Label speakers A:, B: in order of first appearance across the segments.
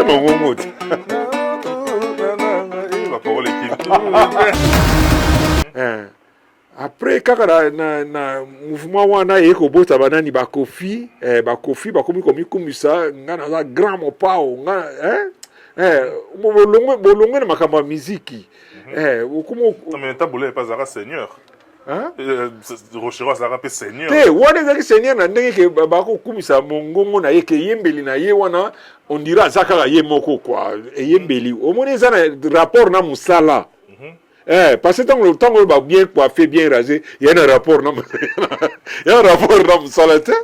A: mongongo te.
B: Ma parole
A: Après kaka na mouvement wana eko bota banani ba Kofi bakomi komisa ngana za grand mopao ngana bolongwe na makambo ya miziki okumo
B: mais tabule pas zara seigneur Rochero zara pe seigneur
A: te wana ezaki seigneur na ndenge ke bakokumisa mongongo na ye ke yembeli na ye wana on dira azaka ye moko kwa yembeli omoni eza na rapport na musala. Parce que tant que va bien coiffé, bien rasé, il y a un rapport dans le salade.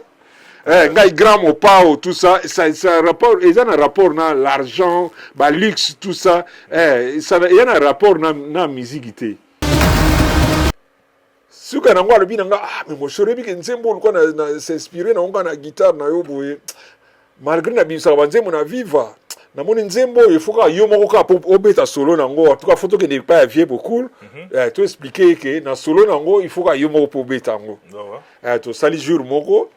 A: Ngai grand au pao, tout ça, ça rapport, il y a un rapport dans l'argent, le luxe, tout ça. Il y a un rapport dans la musique. Si on a le bien, mais moi je suis un symbole qu'on a s'inspiré dans la guitare, malgré la vie, ça va dire mon avis va. Na moni nzembo il faut que yo moko ka obeta solo nango en tout cas photo que n'est pas vieux beaucoup to expliquer que na solo nango il faut que yo moko obeta ngo to sali jour moko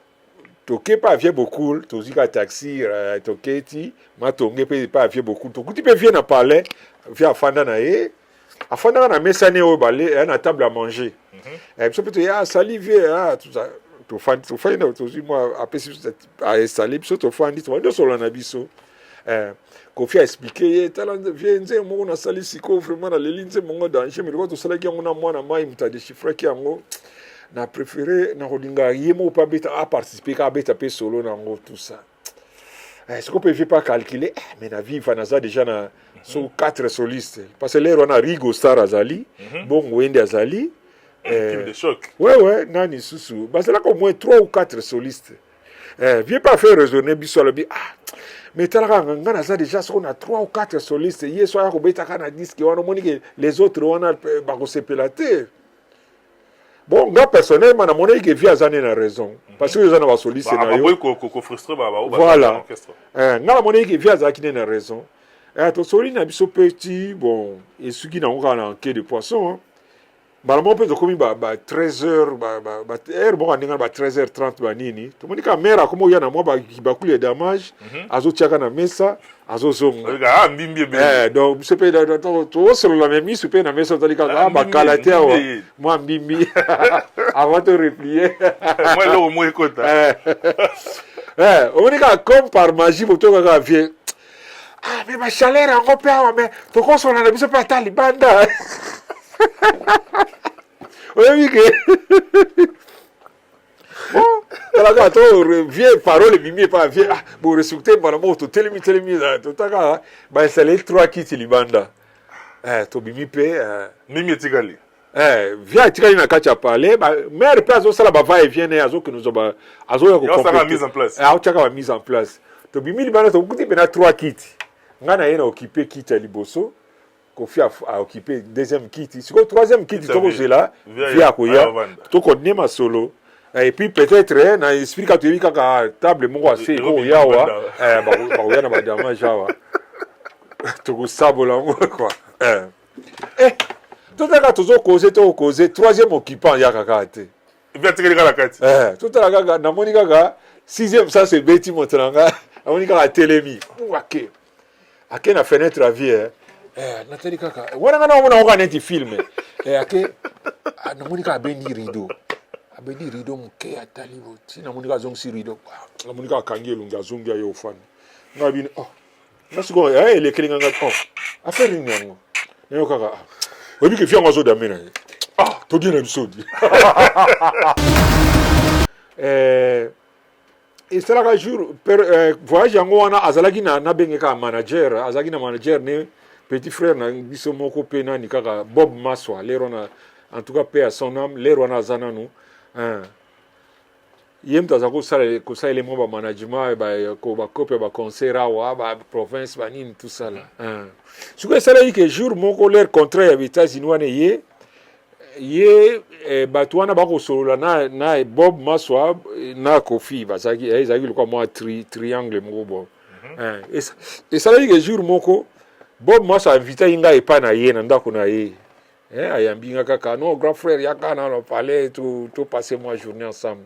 A: to ke pas vieux beaucoup to zika taxi to keti ma to ngepe pas vieux beaucoup to kuti pe vieux na palais via afanda na ye afanda na mesa ne o balé na table à manger so peut ya sali vieux tout ça to fan to moi après à installer so to fandi to ndo solo na biso Kofi a expliqué talent vient nzembo on a sali siko vraiment na leli nzembo danger mais quand sala ki ngona mwana mai muta déchiffrer ki ngo na préféré na rodinga yemo pas beta a participer ka beta pe solo na ngo tout ça est-ce qu'on peut pas calculer mais na vie fanaza déjà na so 4 solistes parce que là on a Rigo Star Azali bon Wende Azali
B: de choc
A: ouais nani susu parce là au moins 3 ou 4 solistes viens pas faire raisonner biso le mais ngana ça déjà on a 3 ou 4 solistes hier soir ko beta kana disque wana monique les autres wana ba ko sepelater bon gars personnellement na monique via zane na raison parce que les ana ba solistes na yo
B: ko frustrer ba
A: voilà ngala monique via za kine na raison to soli na biso petit bon et ce qui na ngana en quai de poisson Balamo peut comme 13h bon aninga 13h30 banini to monika mera comme yana mo ba kibakuli damage azo tiaka na mesa azo zonga
B: mbimbi
A: donc se peut to sur la même mise peut na mesa to lika ba kalatea moi mbimbi avant de replier
B: moi là au moins écoute
A: on monika comme par magie pour toi ka vie mais ma chaleur en repère mais to ko so na biso pa talibanda oui que bon la gars to vieux parole mimi pas vieux pour respecter par moto telemi to taka ba c'est les 3 kits libanda to mimi pe
B: mimi tigali
A: via tigali na kacha parler ba mère place au sala ba va et vient azo que nous ba azo ya ko
B: ça mise en place
A: chaka mise en place to mimi libanda to kuti pe na 3 kits ngana yena occuper kit ya liboso Kofi a occupé deuxième kit. C'est le troisième kit to là via koya to connaît solo et puis peut-être na esprit ka tu ka table mo wa se ko ya wa ba ya na madama jawa to ko sabola quoi tout à to causer troisième occupant ya kaka te
B: via tikeli kala kati
A: tout à kaka na monika ka sixième ça c'est Betty Motranga na monika ka telemi ok ake na fenêtre à vie Nathalie kaka wana ngana wana neti film ake na monika abeni rideau muke atali boti na monika zongsi rideau na monika kangi lunga zungia yo fan ngabini nasiko ele kelinga nga affaire ni yango nayo kaka obi ke fiango zo damena to gina bisodi et c'est là que jour voyage yango wana azalaki na bengeka manager azalaki na manager ne petit frère na biso moko pe na ni kaka Bob Maswa lerona en tout cas paix à son âme lerona zananu yem tazako sala ko sala mo ba management ko ba copie ba concert wa ba province ba ni tout ça là ce que ça là que jour moko leur contrat ya États-Unis wana ye batwana ba ko solo na Bob Maswa na Kofi ba zaki ezaki le quoi moi triangle moko bo et ça là que jour moko Bob Maswa invité inga epa na ye na ndako na ye ayambi nga kaka non grand frère yaka na le palais tout passer moi journée ensemble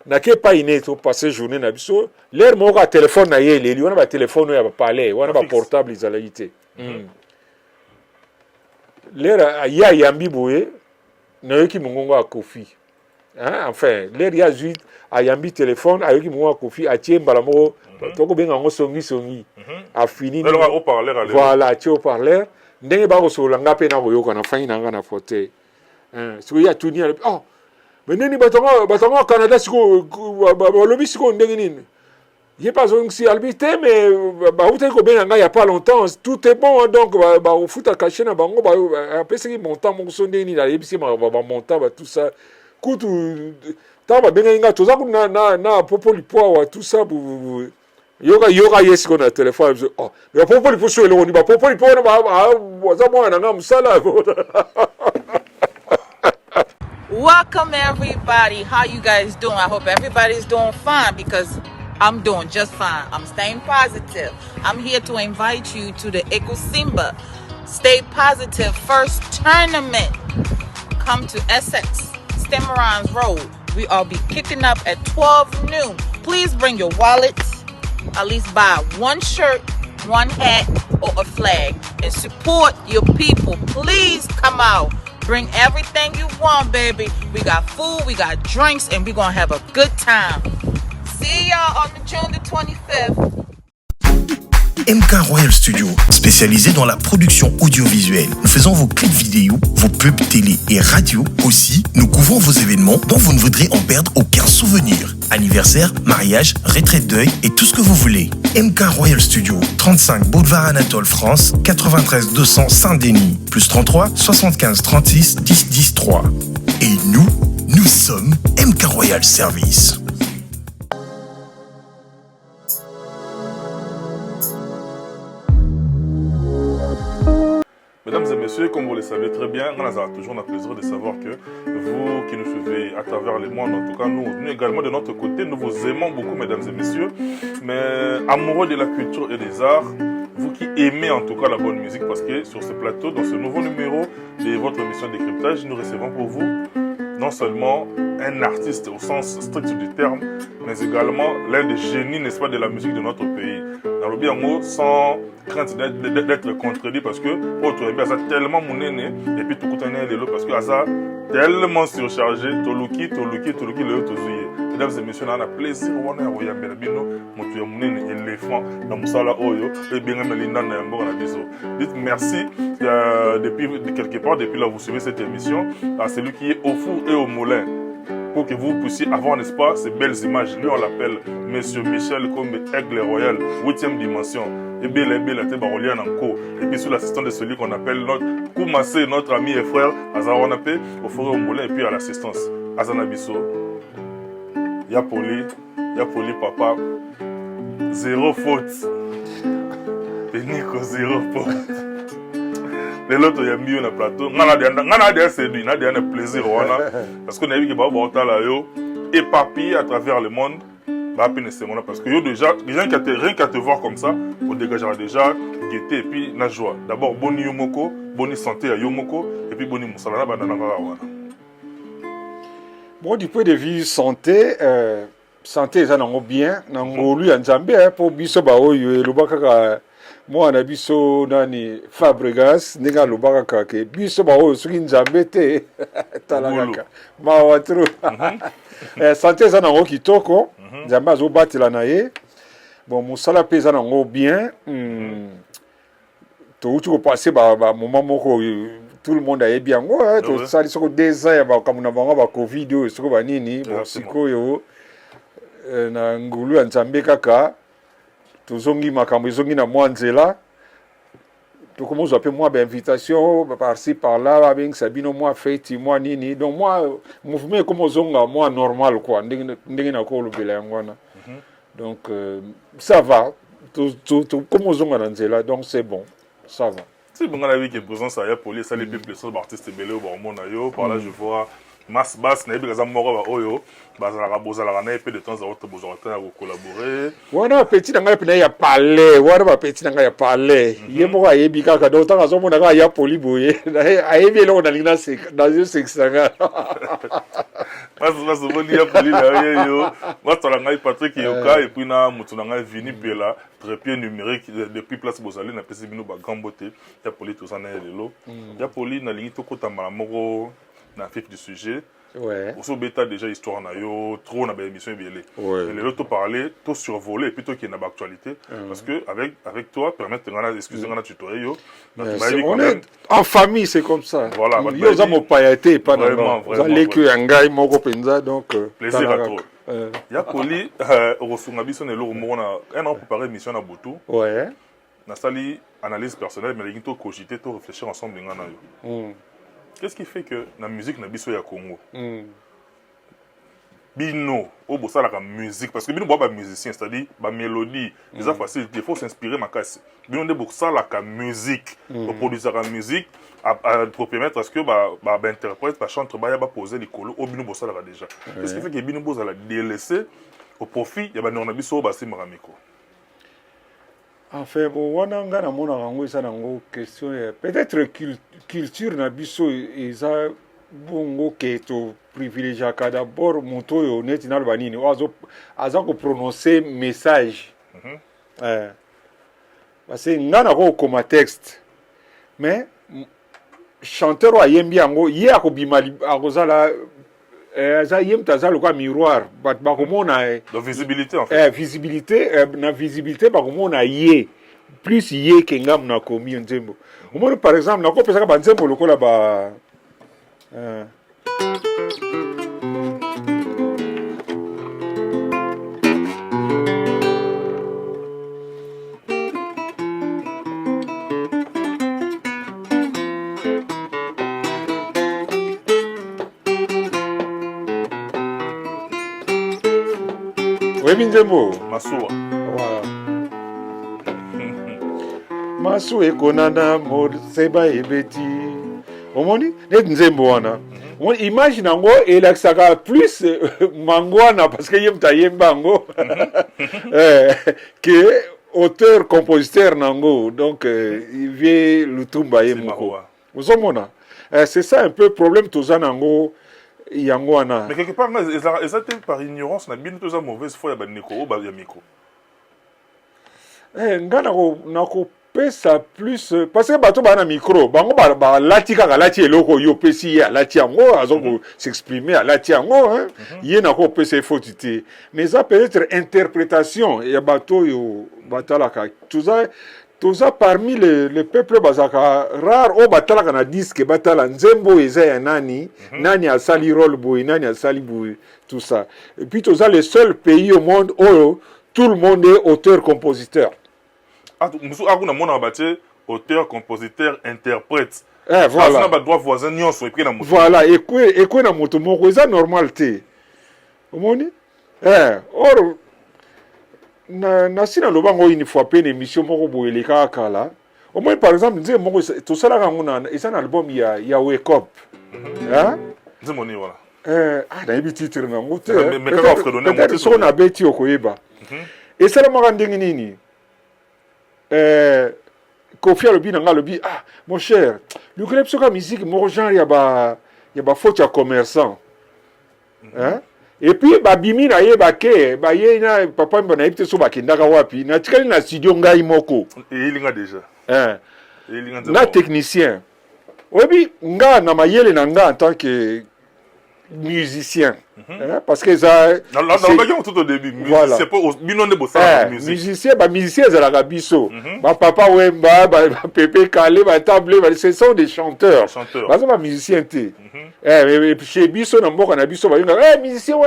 A: na ke pa ine to passer journée na biso l'air moko a téléphone na ye leli wana ba téléphone ya ba palais wana ba portable ezalaki te l'air ya yambi boye na yoki mongongo a kofi hein enfin l'air ya zuit a yambi téléphone a yoki mongongo a kofi a tie mbala moko toko benga ngo songi a fini voilà a tie au parleur ndenge ba ko sola ngape na boyoka na fani na nga na fauteuil hein so ya tuni oh mais nini batonga Canada siko balobi siko ndenge nini j'ai pas si albité mais ba uta ko ben nga il y a pas longtemps tout est bon donc ba au foot à cacher na bango ba après c'est montant mon son ndenge nini la yebisi ba montant ba tout ça kutu ta ba benga nga toza na popo lipoa wa tout ça yoga yes ko na téléphone oh mais popo lipoa so le on ba popo lipoa ba za mo na nga musala.
C: Welcome everybody. How you guys doing? I hope everybody's doing fine because I'm doing just fine. I'm staying positive. I'm here to invite you to the Ecosimba Stay Positive first tournament. Come to Essex, Stemmerons Road. We all be kicking up at 12 noon. Please bring your wallets. At least buy one shirt, one hat, or a flag and support your people. Please come out. Bring everything you want, baby. We got food, we got drinks, and we're going to have a good time. See y'all on June the 25th.
D: MK Royal Studio, spécialisé dans la production audiovisuelle. Nous faisons vos clips vidéo, vos pubs télé et radio. Aussi, nous couvrons vos événements dont vous ne voudrez en perdre aucun souvenir. Anniversaire, mariage, retraite deuil et tout ce que vous voulez. MK Royal Studio, 35 Boulevard Anatole France, 93 200 Saint-Denis, plus 33 75 36 10 10 3. Et nous sommes MK Royal Service.
B: Mesdames et messieurs, comme vous le savez très bien, on a toujours le plaisir de savoir que vous qui nous suivez à travers les mondes, en tout cas nous également de notre côté, nous vous aimons beaucoup mesdames et messieurs, mais amoureux de la culture et des arts, vous qui aimez en tout cas la bonne musique, parce que sur ce plateau, dans ce nouveau numéro de votre émission décryptage, nous recevons pour vous non seulement un artiste au sens strict du terme, mais également l'un des génies, n'est-ce pas, de la musique de notre pays. Dans le bien mot, sans crainte d'être contredit, parce que autre ça tellement monnaie et puis tout coûte de l'eau parce que ça tellement surchargé, toluki le tozuye. Mesdames et messieurs, on a plaisir, on a roya berbino, motu ya monnaie éléphant dans musala oyo et bien melinda na yambo na biso. Dites merci depuis quelque part depuis là vous suivez cette émission à celui qui est au four et au moulin, pour que vous puissiez avoir, n'est-ce pas, ces belles images. Lui, on l'appelle Monsieur Michel comme Aigle Royal, 8e dimension. Et bien, la tête barolienne en cours. Et puis, sous l'assistant de celui qu'on appelle notre Koumassé, notre ami et frère, Azawanapé, au forêt au moulin, et puis à l'assistance. Azanabiso, Yapoli, papa, zéro faute. Pénico, zéro faute. Les autres, il y a mieux dans le plateau. On a des séduits, on a des plaisir. Parce qu'on a vu que Baobao est éparpillé à travers le monde. Parce que déjà, rien qu'à te voir comme ça, on dégagera déjà gaieté et puis la joie. D'abord, boni Yomoko, boni santé à Yomoko, et puis boni Moussalana Banana.
A: Bon, du point de vue santé, santé, ça n'a bien. Nango lui en Zambie, pour biso bao, lubaka. Moi, on a biso nani Fabregas, nega lubaka kake. Biso bao, suki Nzambe te. Talagaka. Mawatru. Santé, ça n'a pas kitoko. Nzambe azo bati la naye. Bon, musala pe ça n'a pas bien. To uti ko passer moment moko tout le monde a bien. Ouais, to sali soko désert ba kamuna banga ba Covid soko ba nini. Bon, siko yo na ngulu ya Nzambe kaka. Tozongi makambo ezongi na mwa nzela tokomoza pe mwa invitation par-ci par-là avec Sabino moi fête moi nini donc moi mouvement comme ozonga moi normal quoi ndenge na ko lobela yangwana donc ça va comme ozonga na nzela donc c'est bon ça va
B: c'est bon on a vu que présence à Yapoli ça les peuples sont artistes belé au bon yo par là je vois Mas Bass na yebi moko ba oyo bazalaka bozalaka na pe de temps à autre bozalaka ya collaborer.
A: Wana petit na ngai pena ya palais, wana ba petit na ngai ya palais. Ye moko ayebi kaka donc tanga zo mona ya poli boye. Ayebi eloko na lingna dans une section nga.
B: Mas boni ya poli na yo. Moi to la ngai Patrick Yoka et puis na mutu na ngai Vini Pela, trépied numérique depuis place bozali na pesi bino ba gambote. Ya poli tout ça na lelo. Ya poli na lingi to kota mala moko na fif du sujet.
A: Ouais.
B: Au bêta déjà histoire na yo trop na ba émission bielé.
A: Ouais.
B: Mais le to parler, to survoler plutôt qu'il y a une actualité parce que avec toi permettre ngana excusez ngana tutoyer yo.
A: On est en famille, c'est comme ça.
B: Voilà,
A: yo za mo payaté pas
B: vraiment,
A: non. Za leki ngai moko penza donc
B: plaisir à toi. Ya poli rosunga biso ne lo mo na un an préparer mission na Botou.
A: Ouais.
B: Na sali analyse personnelle mais to cogiter to réfléchir ensemble ngana yo. Qu'est-ce qui fait que la musique na biso ya Congo bino au bossa la musique parce que bino boba musicien c'est-à-dire ba mélodie les facile il faut s'inspirer makasi bino de bossa la musique au produire la musique pour permettre à ce que ba interprète ba chanteur ba ya ba poser les colos au bino bossa la déjà qu'est-ce qui fait que bino bossa la délaisser au profit ya ba na biso ba simara miko.
A: Enfin, bon, on a une question. Peut-être culture na biso eza bongo que to privilégié d'abord moto yo net na banini azo ko prononcer message. Parce que ngana ko comme texte. Mais chanteur wa yembi yango ye akobimali akozala ça yem tazalo kwa miroir ba komona
B: la visibilité en fait
A: visibilité na visibilité ba komona ye plus ye ke ngam na komi nzembo omona par exemple na ko pesa ba nzembo lokola ba Nzembo
B: Masua
A: Masu ekonana mor seba ebeti omoni net nzembo wana imagine ngo elaksaka plus mangwana parce que yemta yembango que auteur compositeur nango donc il vient lutumba yemoko vous omona c'est ça un peu problème tozanango Yangwana.
B: Mais quelque part, ils étaient par ignorance, na bien tous mauvaise foi ya Nico ou ya micro.
A: Ngana ko pesa plus parce que bato ba na micro, bango ba lati kaka lati eloko yo pesi ya lati yango azoko s'exprimer à lati yango hein. Yé na ko pesa fautité. Mais ça peut être interprétation ya bato yo batalaka. Tout ça parmi les peuples bazaka rare au batala kana disque batala nzembo eza ya nani nani a sali role boy nani a sali boy tout ça et puis tout ça le seul pays au monde où tout le monde est auteur compositeur
B: musu akuna mona baté auteur compositeur interprète
A: voilà
B: na ba droit voisin nyonso et puis na mutu
A: voilà et quoi na moto moko eza normalité omoni or na sina lobango une fois pe émission moko boyele kala au moins par exemple nze moko to sala ka ngona esa na album ya Wake Up hein
B: nzemoni voilà
A: na ibi titre na ngote
B: mais quand offre donner
A: peut-être so na beti okoyeba et ça maka ndenge nini Kofi alobi na ngalobi mon cher le club soka musique moko genre ya ba faute ya commerçant hein. Et puis babimi na ye bake ba ye na papa mbona yipte so bakendaka wapi na tikali na studio ngai moko
B: ilinga déjà
A: ilinga na technicien obi nga na mayele na nga en tant que musicien parce que ça
B: non tout au début
A: voilà.
B: C'est pas bino ne bossa musique
A: musicien za la biso ba papa wemba ba pepe kale ba table ce sont des chanteurs ba musicien té chez biso na mboka na biso ba yinga musicien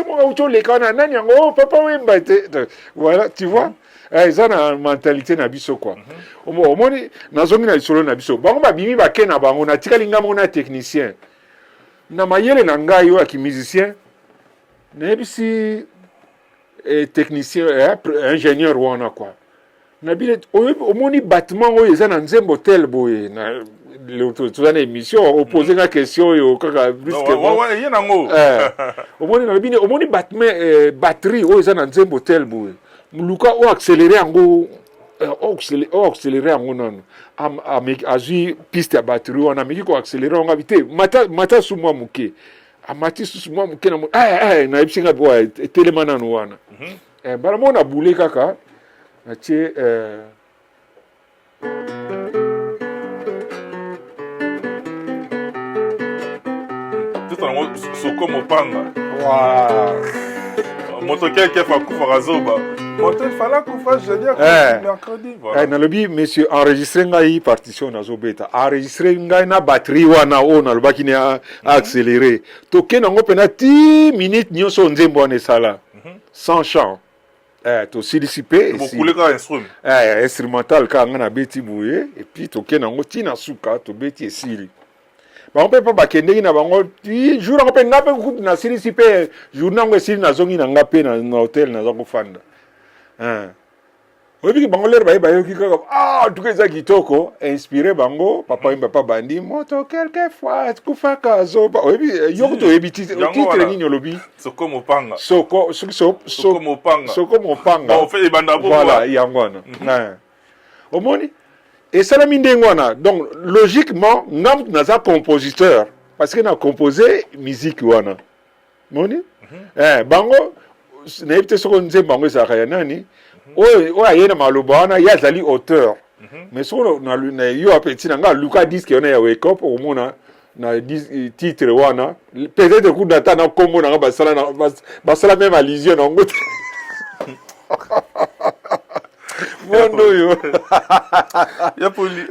A: mo ucho le kana nani ngo papa wemba té voilà tu vois ils ont une mentalité na biso quoi omoni nazongi na solo na biso bango ba bimi ba kena bango na tikalinga mo na technicien na mayele na ngai yo aki musicien na ebisi technicien ingénieur wana quoi na bile omoni bâtiment oyo eza na nzembo tel boye na toza na émission opose nga question oyo kaka
B: Ouais, ouais, ye nango.
A: omoni batterie oyo eza na nzembo tel boye luka o accéléré yango o accéléré yango nano azwi piste ya batterie wana ameki ko accéléré yango abi te mata su mwa moke amati susu mwa moke nayebisi nga boa etelema nano wana mbala mo na bule kaka natie
B: Soko Mopanga.
A: Wow.
B: Moto quelqu'un fa kufa razoba. Moto il fallait kufa jeudi mercredi. Voilà.
A: Nalobi monsieur enregistré ngai partition nazo beta. Enregistré ngai na batterie wana o na lobaki ni accéléré. Toke nango pena 10 minutes nyonso nzembo wana sala. Sans chant. To silisipe
B: Beaucoup les instrument.
A: Instrumental ka ngana beti bouye et puis toke nango tina suka to beti esili. On peut pas bakende na bango jour on peut ngape groupe na siri sipe jour nango siri na zongi na ngape na hotel na zongo fanda obi bango ler ba yoki kaka tuke za kitoko inspiré bango papa imba pa bandi moto quelquefois kufaka zoba obi yoko to ebi titre nini olobi
B: Soko Mopanga.
A: Soko
B: Mopanga.
A: Soko Mopanga
B: On fait banda bo.
A: voilà yangwana omoni. Et ça la mine donc logiquement ngam naza compositeur parce que na composé musique wana moni bango na yebite soko nze bango za kaya nani o ayena maloba wana yazali auteur mais soko na yo apeti nga luka disque wana ya wake up au mona na titre wana peut-être coup data na kombo na basala même allusion na ngote Mondo yo.
B: Ya poli.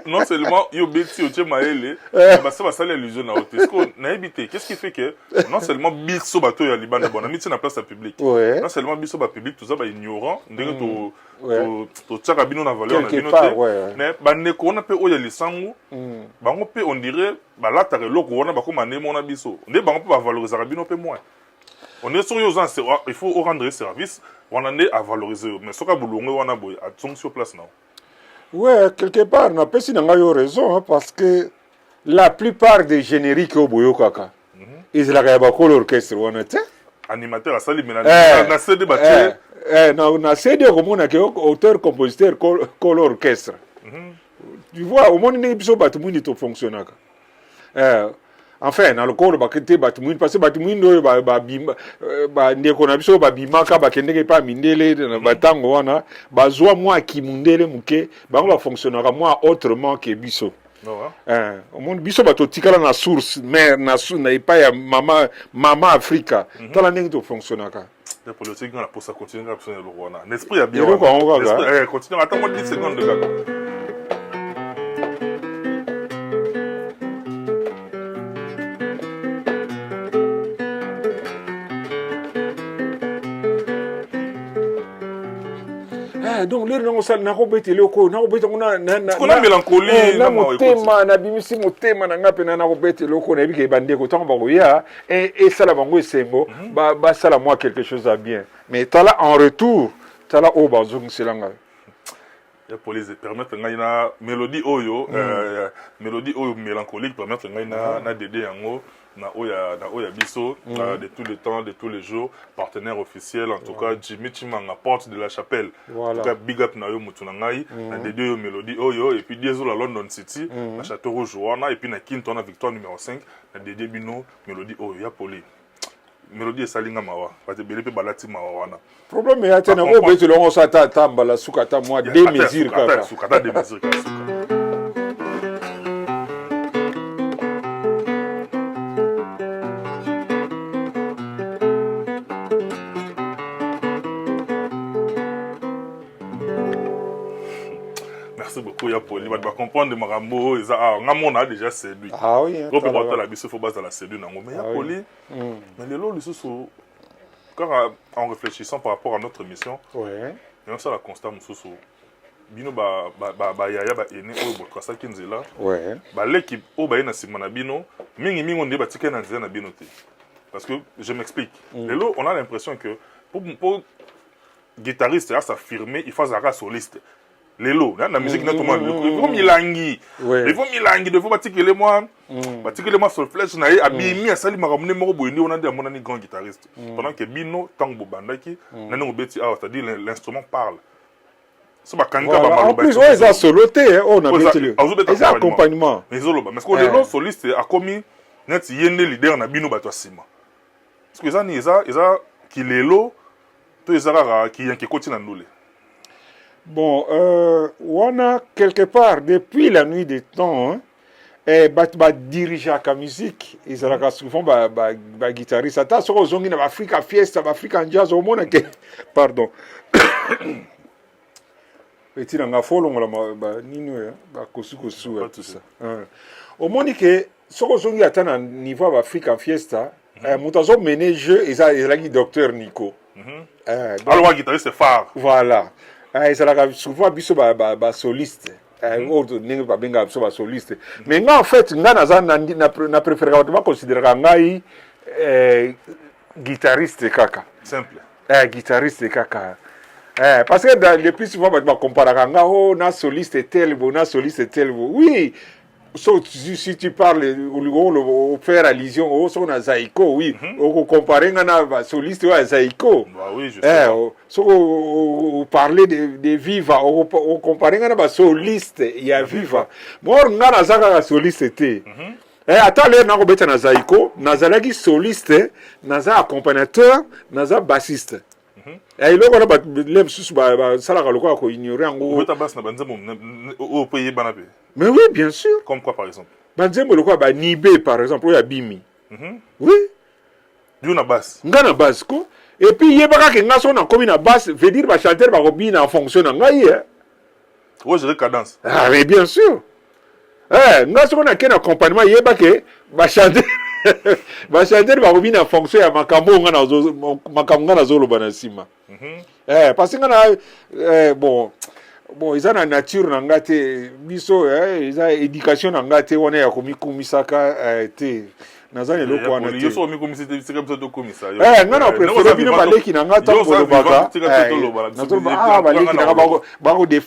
B: Non seulement yo beti o maele, mais ça va saler illusion na hôtel. Na habité. Qu'est-ce qui fait que non seulement biso bato ya libanda bona miti na place à public. Non seulement biso ba public tout ça ba ignorant, ndenge to tsaka bino na valeur na bino te. Mais ba neko na pe o ya lisangu. Bango pe on dirait ba la tare loko wana ba ko mané mona biso. Ndé bango pe ba valoriser bino pe moins. On est sur il faut rendre service, on en est à valoriser. Mais ce qu'on a besoin, à sur place non.
A: Ouais, quelque part, on a pas si raison parce que la plupart des génériques au Boyo Kaka, ils ont l'orchestre, on était.
B: Animateur à Salim, na CD battu.
A: Na CD comme on a auteur, compositeur, orchestre. Tu vois, au moins il y a battu monde qui fonctionne. Enfin, dans le corps, parce que batumundu ba ndeko na biso ba bimaka ba kendeke pa mindele na batango wana bazwa moi ki mundele muke ba va fonctionnera moi autrement que biso. Au monde biso ba to tikala na source mère na pas ya mama Africa. Tala ndenge to fonctionnaka.
B: La politique on la pour ça continuer à fonctionner le roi. L'esprit a bien. Continue attends moi 10 secondes de gaga.
A: Donc les gens na robeti loko na robeti na
B: mélancolie
A: na motema na bimisi motema na ngape na robeti loko na bike bandeko tant ba ya et ça la bango esengo ba sala moi quelque chose à bien mais tala en retour tala o bazong selanga
B: ya police permettre ngai na mélodie oyo mélancolique permettre ngai na dédé yango na oya biso de tous les temps de tous les jours partenaire officiel en tout cas Jimmy Chimanga porte de la chapelle en tout cas big up na yo mutu na ngai na dédé yo mélodie oyo et puis diesel la London City na Château Rouge wana et puis na Kinton na Victoire numéro 5 na dédé bino mélodie oyo ya poli mélodie esalinga mawa parce que belepe balati mawa wana
A: problème ya tena ko beti longo sa tamba suka ta moi des mesures kaka
B: suka des mesures kaka suka. Merci beaucoup ya poli va comprendre marambo eza on a déjà séduit.
A: Ah oui.
B: Ko pe bota la biso faut base la séduit nango mais ya poli. Mais les lots lisusu car en réfléchissant par rapport à notre mission.
A: Ouais.
B: Et on ça la constat mususu. Bino ba yaya ba ene o bo ça kinzela.
A: Ouais.
B: Ba l'équipe o ba ena simana bino mingi on débat tika na nzela na bino te. Parce que je m'explique. Les lots on a l'impression que pour guitariste à s'affirmer il faut zara soliste. lelo na musique na toma il faut milangi il faut milangi de faut batikele moi solfège na ye abimi asali makamune moko boyindi on a dit amona ni grand guitariste pendant que bino tango bandaki na ngo beti ah c'est-à-dire l'instrument parle so bakanga ba
A: en plus ouais ça soloté on a beti les accompagnement
B: mais zoloba parce que le soliste a commis net yende leader na bino bato asima parce que ça ni ça kilelo to ezara ki yanke koti na ndule.
A: Bon, on a quelque part, depuis la nuit des temps, diriger la musique, ils ont souvent des guitaristes. Attends, ce qu'on a en Afrique, en fiesta, en Afrique, en jazz, au monde, pardon. Petit dans la folle, on a nino, kosu, tout ça. Au monde, ce qu'on a à niveau en Afrique, en fiesta, nous avons mené jeu, ils ont dit docteur Nico.
B: Alors, guitariste phare.
A: Voilà. Ils souvent biso ba soliste. Autre n'est pas bien biso ba soliste. Mais en fait, na préféré pas considérer ngai guitariste kaka.
B: Simple.
A: Guitariste kaka. Parce que le plus souvent on compare nga na soliste tel bon na soliste tel bon. Oui. Si tu parles au faire allusion au son à Zaïko, oui, au comparer à soliste à Zaïko.
B: Oui, je sais.
A: Au parler de Viva, au comparer à soliste, il y a Viva. Moi, on a un soliste. Attends, là, on a un Zaïko, on a un soliste, on a un accompagnateur, on a un bassiste. Et là, on a mais oui, bien sûr.
B: Comme quoi, par exemple?
A: Nibé, par exemple, ou Bimi. Oui.
B: Du na basse.
A: Ngana basse, quoi. Et puis, il y a des gens qui ont commis la basse, veut dire que chanter va bien en fonction de ngaïe.
B: Oui, je cadence.
A: Ah, mais bien sûr. Nous avons un accompagnement, il y a des chanter. Va chanter va bien en fonction de makambo ngana zolo banasima. Parce que bon. Bon, ils ont la nature n'angate biso, ils ont éducation n'angate, on est à komisaka te. Nazane loko wana te.
B: Yo so mikomisa te comme ça to komisa.
A: Non non, préféré bino baleki n'angata kolobaka. Baleki n'angaba bango de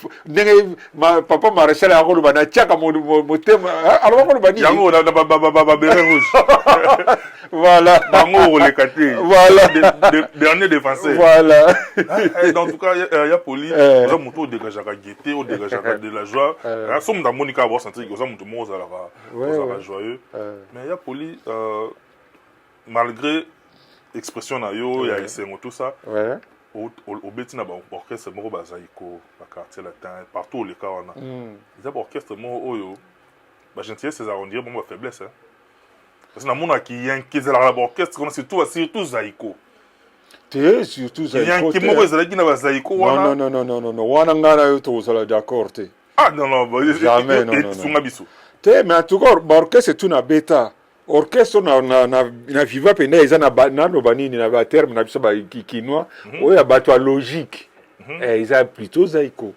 A: papa maréchal a koloba na tiaka motema. Alors koloba ni.
B: Yango na ba béret rouge.
A: Voilà.
B: Bango le kate.
A: Voilà.
B: Dernier défenseur.
A: Voilà.
B: En tout cas, il y a poli, nous avons monté au dégagé à gaieté, au dégagé de la joie. Somme dans Monica avoir senti que nous avons monté aux joyeux. Mais il y a poli, malgré l'expression na yo, il y a essayé tout ça. Au Bétina, l'orchestre moro bazaïko, le quartier latin, partout où les cas on a. Il y a un orchestre moro yo, bah gentillesse c'est arrondir bon faiblesse. Parce que dans le monde qui y a un qui est là l'orchestre, c'est tout zaïko.
A: Surtout
B: Zaïko.
A: Non. Wana ngana yo to sala d'accord te.
B: Ah non.
A: Jamais non. Mais en tout cas, l'orchestre c'est tout na bêta. Orchestre na viva pena eza na no banini na ba terme na biso ba kinwa. Oya bato logique. Ils ont plutôt Zaïko.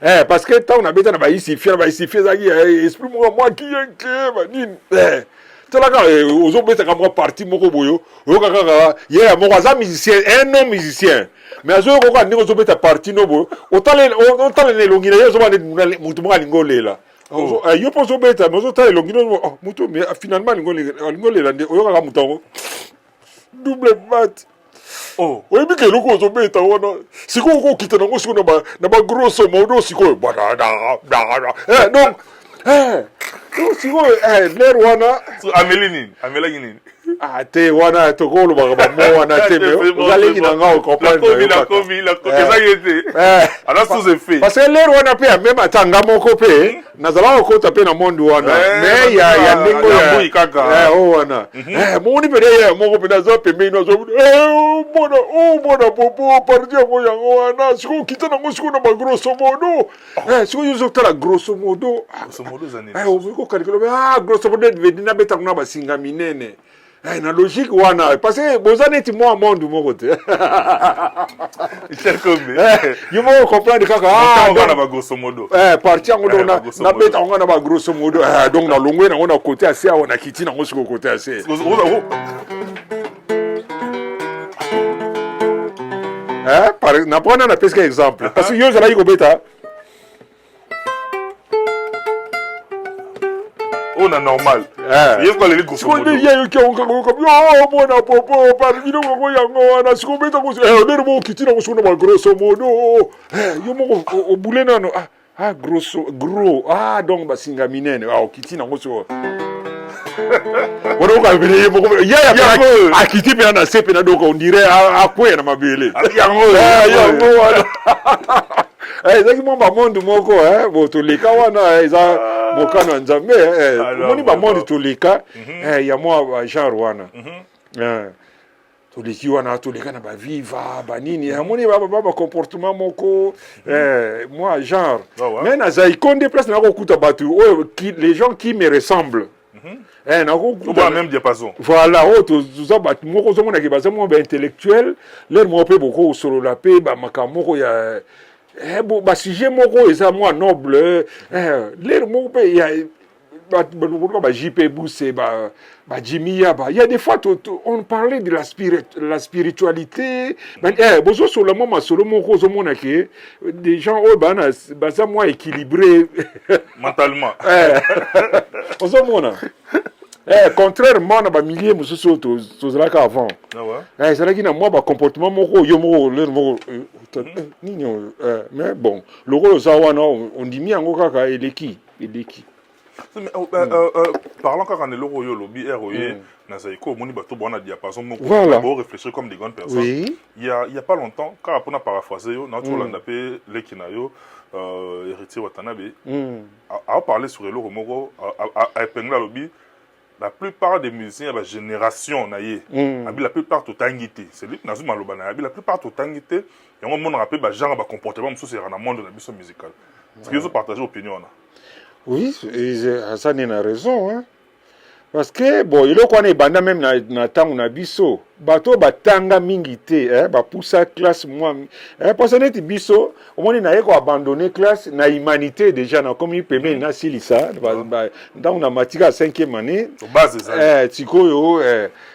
A: Parce que tant on a besoin de ici ça qui esprit moi qui est banine. Aux autres bêtes comme parti moko boyo mon musicien un homme musicien mais azo ko ka ndingo zo beta parti no boyo otale ne longina yo zo ba mutu mo lingolela yo pozo beta mais otale longina mutu mais finalement lingolela nde oyo ka mutango double bat oui mais que loko zo beta wana siko ko kita nango siko na ba grosso modo siko donc donc si vous l'air wana
B: Amélie
A: te wana to ko lo ba mo wana te vous allez na nga comprendre
B: la COVID ça y était alors sous effet
A: parce que l'air wana pe même atanga moko pe nazala ko taper na monde wana mais ya ndingo ya
B: kaka
A: wana moni pe ya moko pe nazo pe me no zo bona popo parti ko yango wana siko kita na ngo siko na ba grosso modo siko yuzo tala grosso modo
B: zane
A: ko calculer grosso modo vedina beta kuna basinga minene na logique wana parce que bozane ti moi monde moko te
B: cher comme
A: yo mo comprendre kaka
B: on a ba grosso modo
A: parti ngo na beta ngo na ba grosso modo donc na longwe na ngona côté assez on a kiti na ngo siko côté assez Na prendre un presque exemple. Parce que yo zala ko beta.
B: On a normal. Il y a quoi les gosses.
A: On dit yo qui on comme yo bona popo par you know ko yango na siko beta ko on mo kiti na ko sona ba grosso modo. Yo mo o boulé non grosso gros donc basinga minene kiti na ko so. Wano ka vile yebo ya akiti pe na sepe na doka on dirait akwe na mabele. Yango wala. Ezaki mo ba monde moko bo to leka wana eza mokano nzambe moni ba monde to leka ya mo genre wana. To leki wana to leka na ba viva ba nini moni ba comportement moko moi genre mais na Zaïkonde place na ko kuta batu les gens qui me ressemblent.
B: Même diapason.
A: Voilà, tout bat moko zo mona ke baza mo ba intellectuel, leur mo pe boko solo la pe ba makamoko ya ba sujet moko eza mo noble, leur mo pe ya ba JP Bousse ba Jimmy Yaba. Il y a des fois on parlait de la spiritualité, bozo solo mo solo moko zo mona ke des gens baza mo équilibré
B: mentalement.
A: Ozo mona contrairement à ba milliers mususu tozalaka avant. C'est là qui na moi ba comportement moko yo moko leur moko nini mais bon le rôle za wana on dit mi yango kaka eleki.
B: Parlant quand on est l'euro yo lobby ROE na Zaïko moni bato bona diapason moko pour réfléchir comme des grandes personnes. Il y a pas longtemps quand on a paraphrasé yo na to landa pe lekina yo héritier Watanabe a parlé sur l'euro moko a épingler lobby. La plupart des musiciens, la génération, la plupart tout tangité. C'est lui qui n'a pas la plupart tout tangité. Et on me rappelle, genre, comportement, c'est un monde de la musique musicale. Est-ce que vous partagez l'opinion?
A: Oui, Hassan a raison. Hein? Parce que, bon, il y a banda même na tango na biso. Bato batanga mingité, ba poussa classe moi. Parce que biso, au moins na yeko abandonner classe na humanité déjà na comme il permet na silisa, dans na matika 5e année.
B: Base ça.
A: Tiko yo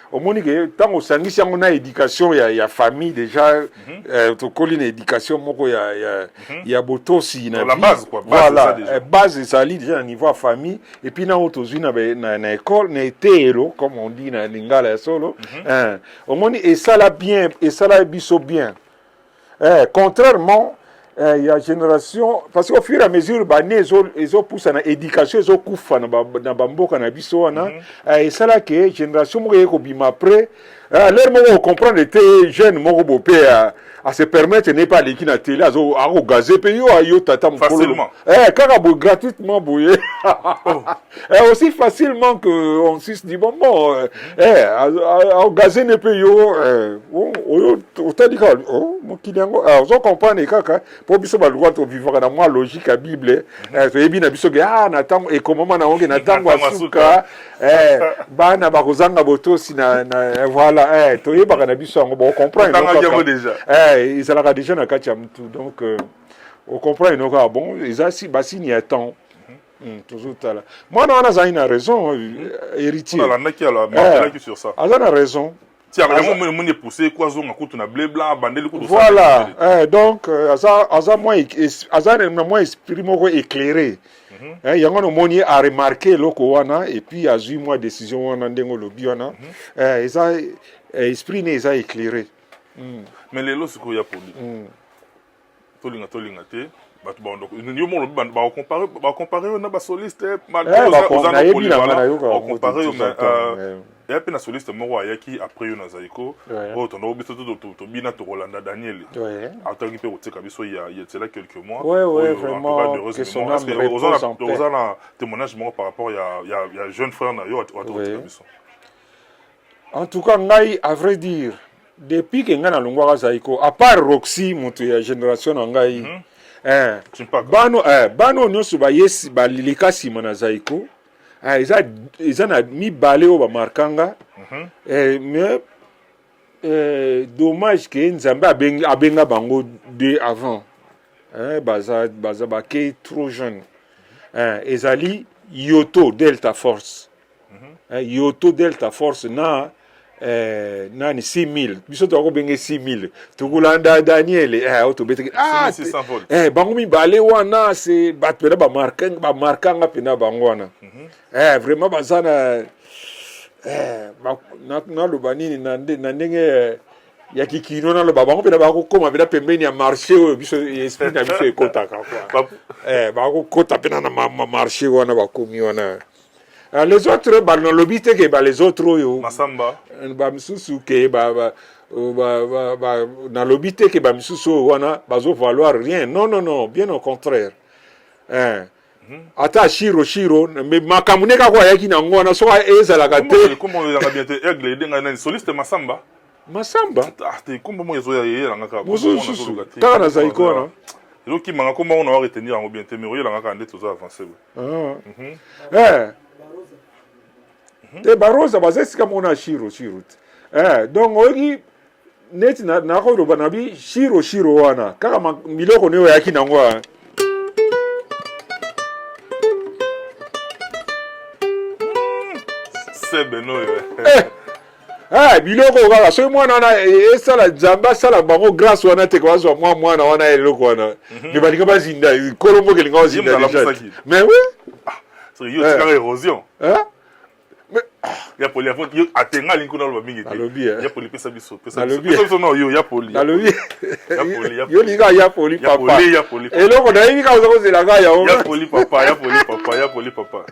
A: au moins que tant au sangisi on a éducation ya famille déjà to colline éducation moko ya botosi na
B: la base quoi.
A: Voilà, base ça déjà au niveau famille et puis na autozui na école na télo comme on dit na lingala solo. Au moins et ça l'a bien et ça l'a biso bien. Contrairement il y a génération parce qu'au fur et à mesure ils ont poussé na éducation ils ont kufa na bamboka na biso wana et ça là que génération mo ko bima après leur mo comprendre était jeune mo bopé à se permettre n'est pas l'équipe na télé à gazer pe yo tata mo
B: facilement
A: kaka gratuitement boye aussi facilement que on se dit bon à gazer ne pe yo on t'a dit mo kilango on comprendre kaka pour biso ba droit au vivre na moi logique à bible to yebi na biso na tango et comment na onge na tango asuka bana ba kozanga botosi na voilà to yeba na biso ngo bon comprendre
B: déjà
A: ils allaient déjà na kati ya mtu donc on comprend donc bon ils a si basini ya temps toujours là moi on a une raison héritier
B: on a la qui a la qui sur ça
A: on a raison. Voilà, donc, moi esprit éclairé. Il y a un monier à remarquer l'okowana et puis à jouer moi décision en andengo lobiana. Esprit n'est pas éclairé.
B: Mais les lots qu'il y a pour lui. Tolinga te. On comparer on a soliste il y a un soliste moro ayaki après na Zaïko oh ton obiso to bina to Rolanda Daniel attends pe oteka biso il y a quelques mois
A: vraiment que son âme repose en paix.
B: Vous avez un témoignage par rapport il y a jeune frère na yo oteka biso.
A: En tout cas ngai à vrai dire depuis que ngana longwa Zaïko à part Roxy moto ya génération ngai bano nyonso bayesi balilika sima na Zaïko ils ont mis balé au markanga mais dommage que Nzambe abenga bango de avant baza bake trop jeune ezali Yoto Delta Force Yoto Delta Force na nani 6000 biso to ko benge 6000 tukulanda Daniel autobeteki
B: 6600 volts
A: bango mibale wana c'est batpena ba markanga pena bango wana vraiment bazana na loba nini na ndenge ya kikino na loba bango pena bakokoma pena pembeni ya marché oyo biso esprit na biso ekotaka kwa bakokota pena na marché wana bakomi wana. Les autres, dans l'obité que les autres,
B: Masamba,
A: misusu que dans l'obité que misusu wana bazo valoir rien. Non, bien au contraire. Ata shiro mais makamuneka kwa yaki na ngwana so ezala kate.
B: Comment on a bien été aigle denga na soliste Masamba.
A: Masamba.
B: Comment moi zo ya yela ngaka.
A: Mususu. Kaka na zaikona.
B: Loki manga comment on va retenir en bien te mais yela ngaka ndé toza avancer.
A: Te baroza bazesika mona shiro donc oki neti na ko roba na bi shiro wana kaka miloko ne yaki na ngwa
B: Sebeno
A: biloko kaka so mwana na esala jamba sala bango grâce wana te ko zo mwana wana eloko wana me balika bazinda kolombo kelinga bazinda mais oui
B: so yo tika érosion ya poli afot yo atenga linkuna lo mingi te ya poli pesa biso biso no yo ya poli
A: yo linga ya poli papa eloko na yini ka uza kozela ka
B: ya poli papa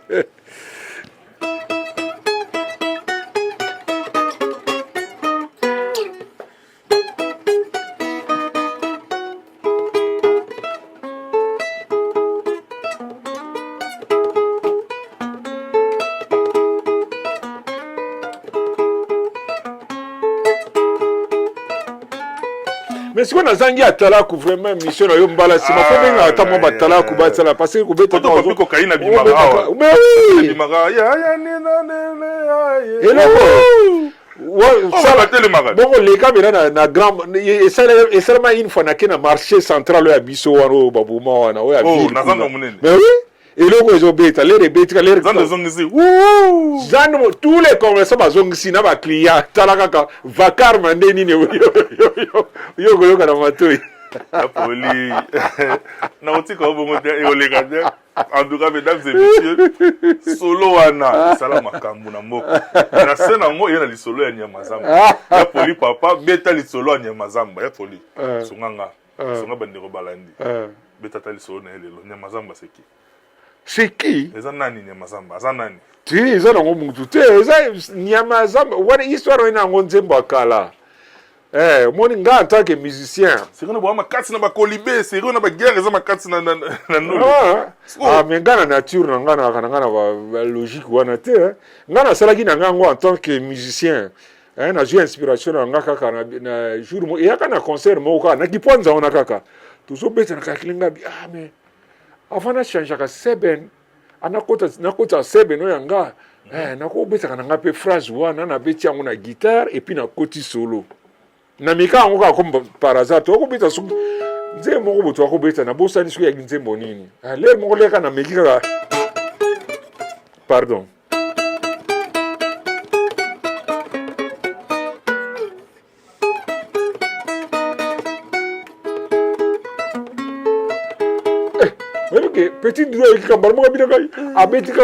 A: mais si on a zangi atalaku vraiment mission na yo mbala sima ko benga atamo batalaku batsala parce que ko beta
B: ko kaina bimaka awa
A: mais oui
B: bimaka ya ni
A: eloko ça va tellement mal bon les caméras na grand et seulement une fois na kena marché central ya biso waro babuma wana o ya ville mais oui eloko ezobeta lere betika lere
B: zongisi
A: zano tous les commerçants bazongisi na ba client talaka vakar mande nini yo goyoka na matoi
B: poli na otika obongo te eoleka te en tout cas mesdames et messieurs solo wana sala makambu na moko na sena ngo yena li solo ya nyamazamba ya poli papa beta li solo ya nyamazamba ya poli sunganga bandeko balandi beta tali solo na elelo nyamazamba seki.
A: C'est qui?
B: Les anani nyamazamba, azanani.
A: Tu es un homme tout nyamazamba. What histoire on a ngonzemba kala. Moi nga en tant que musicien.
B: C'est qu'on a ma katsi na ba kolibé, c'est qu'on a ba guerre za ma katsi na nous.
A: Mais nga nature nga na logique wana te. Nga na sala ki na nga en tant que musicien. Na j'ai inspiration nga kaka na jour mo ya kana concert mo ka na kiponza ona kaka. Tuzo beta na kakilinga mais avant na changer ka seben nakota seben no yanga nako beta kana ngape phrase wana na beti yango na guitare et puis na koti solo na mika yango ka comme par hasard to ko beta su nze moko boto ko beta na bosani su ya nze monini le moko le kana meki ka pardon petit droit qui kambar mo bina kay abeti ka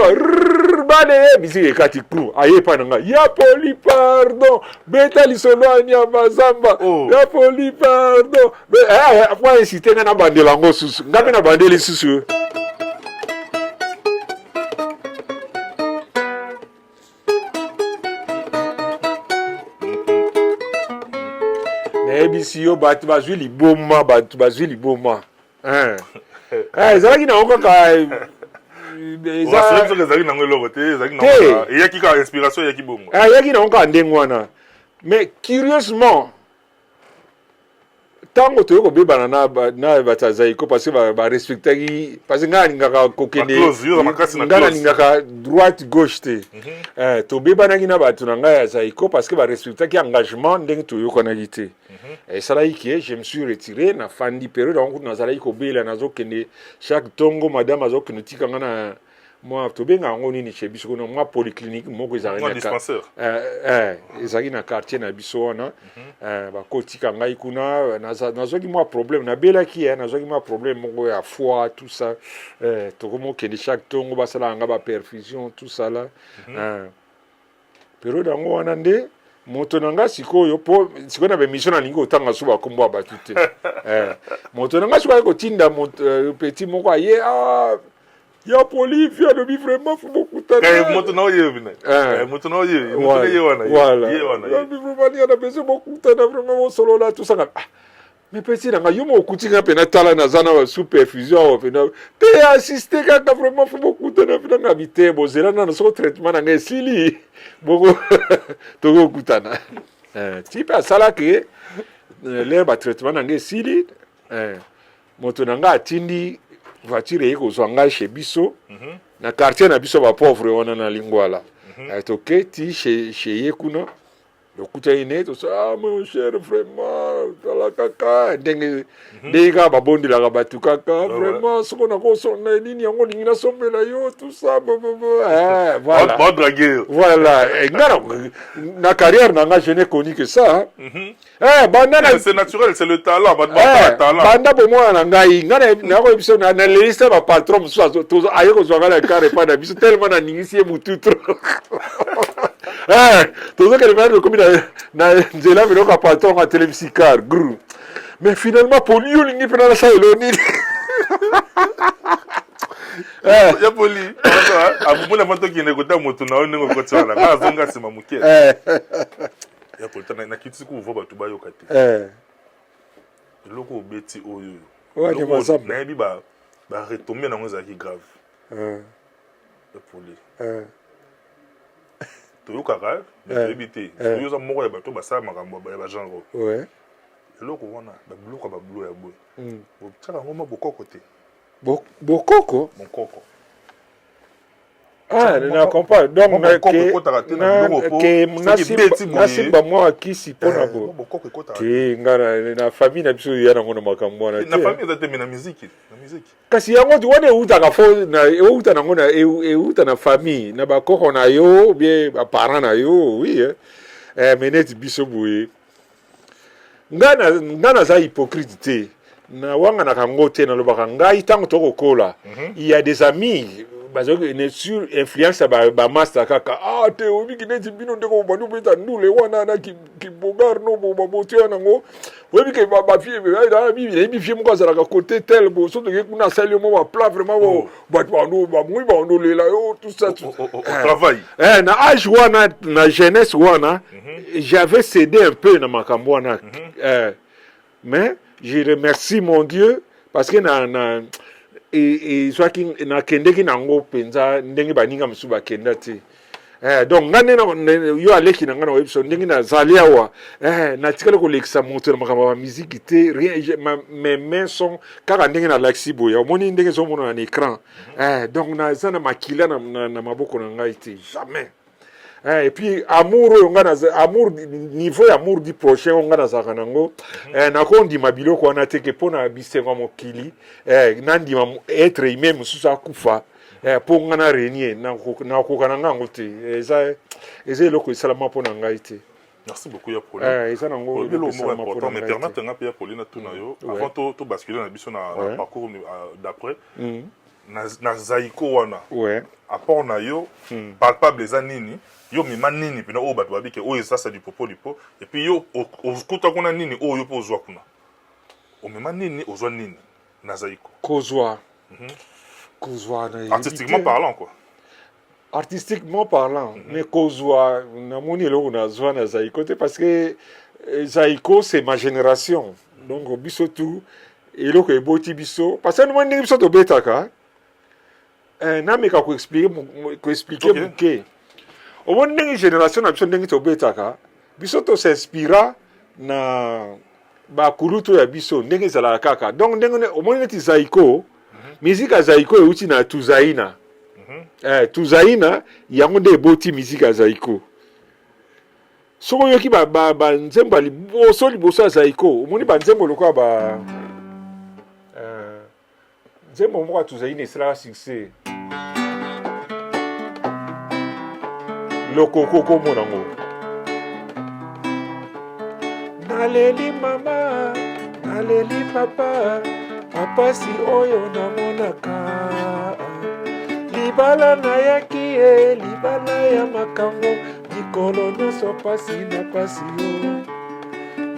A: bane musique kati crew aye pananga ya poli pardon beta li solo anya mazamba ya poli pardon afwa inciter na bandela ngo susu ngapi na bandeli susu ABC yo batu bazwi liboma ezalaki na oka ka
B: ezalaki na ngelo te ezalaki na eyaki ka inspiration yaki bongo
A: eyaki na oka ndenge wana mais curieusement tango to ko bebana na batazaiko parce que ba respectaki parce que ngani ngaka kokende ngana ngaka droite gauche te to bebana kina batu na ngaya zaiko parce que ba respectaki engagement ndenge to yokona gite et ça là qui je me suis retiré na fandi période donc na zala ko bela na zo kende chaque tongo madame azo kene tika ngana moi tobenga yango nini chez biso kuna moi polyclinique moko ezalaki
B: Moi dispensaire.
A: ezalaki na quartier na biso wana bakotika ngai kuna nazwaki mwa problème nabelaki nazwaki mwa problème moko ya foi tout ça tokomokende chaque ntongo basalaka nga baperfusion tout ça là periode yango wana nde moto na nga sikoyo po sikoyo na bemission nalingi kotanga so bakombo ya bato te moto na nga sikoyo kotinda petit moko aye ya police alobi vraiment fo bokutana
B: moto na oyebi na moto na oyebi moto ye wana
A: vraiment ni ana besoin bokutana vraiment bosolola tout ça mais petit nanga yo mokuti nga pena tala na zana sous perfusion pena te assister kaka vraiment fo bokutana pena ngabite bozela na so traitement na nga esili boko toko kutana type asala ke le ba traitement na nga esili moto na nga atindi voiture yeko zwanga chez biso na quartier na biso ba pauvre wana na lingwala toketi chez yekuna lokuta ine to sa mon cher vraiment la kaka ndenge ka babondela bato kaka vraiment soko na ko sonna nini yango lingina sombela yo tout ça voilà
B: bon dragueur
A: voilà ngara na carrière na nga je n'ai connu que ça banda
B: c'est naturel c'est le talent talent
A: banda po moi na ngai ngara na ko biso na liste ba patron so to ayeko zwanga la carré pas na biso tellement na ningisie mututro tout ça que le comme na nzela velo ka patron à téléviscar gru mais finalement pour lui lingi pena la sa eloni
B: ya poli abumula mato kine kota moto na onengo kotsala nga zonga sima muke ya poli na kitisi ku vo batu bayo kate loko obeti oyo
A: ouais mazab
B: na bi ba retomber na ngoza ki grave ya poli toyokaka toyebi toyoza moko ya bato basala makambo ya bagenre eloko wana babiloko ya babulo ya boye otiaka yango ma bokoko te
A: bokoko na comprends donc nasimba mwa kisi mpona ke ngana na famille na biso ya nango na makambo wana
B: na famille eza te me na miziki
A: kasi yango wana eutaka fo euta nango na euta na famille na bakoko na yo bien baparent na yo oui mais neti biso boye nga naza hypocrite te na wanga na kango te nalobaka ngai ntango tokokola il y a des amis bazali sur influence ba master kaka te obiki neti bino ndeko banu beta ndule wana na ki bogar no bo boti wana ngo obiki ba fie ba bi fie mo kazala ka côté tel bo so de kuna sali mo ba plat vraiment bo ba no ba mui ba no le la yo tout ça
B: travail
A: na âge wana na jeunesse wana j'avais cédé un peu na makambo wana mais je remercie mon Dieu parce que na soit na kendeki nango penza ndenge baninga musu bakenda te donc ngane yo aleki na ngana webso ndenge na zalia wa na tikale ko lekisa moto na makamba ba musique te rien mes mains sont kaka ndenge na laxi boya omoni ndenge zo mona na écran donc na zana makila na maboko na ngai te jamais et puis amour amour niveau amour du prochain on ngana zaka nango na kondi mabilo ko na teke pona bisenga mokili nandi être humain mususa kufa po ngana renier na ko kana ngango te eza loko salama pona ngai te.
B: Merci beaucoup ya Pauline.
A: Eza nango
B: le mot important mais permettre nga pia Pauline tuna yo avant to basculer na biso na parcours d'après na zaiko wana apport na yo palpable za nini yo mima nini pina o bato babike o ça c'est du popo lipo et puis yo okuta kuna nini o yo pozwa kuna o mima nini ozwa nini na zaiko
A: kozwa na artistiquement parlant mais kozwa na moni lo na zwa na zaiko te parce que zaiko c'est ma génération donc biso tout et lo ko eboti biso parce que nous ndenge biso to betaka na meka ko expliquer muke au moins ndenge génération na biso ndenge to betaka biso to s'inspira na ba kuluto ya biso ndenge zala kaka donc ndenge au moins neti zaiko musique ya zaiko euti na tuzaina tuzaina yango nde eboti musique ya zaiko soko yoki ba nzembo liboso ya zaiko omoni ba nzembo lokwa ba nzembo moko ya tuzaina esalaka succès lokoko kombo nango naleli mama naleli papa mapasi oyo namonaka libala nayaki ye libala ya makambo mikolo nyonso pasi na pasi yo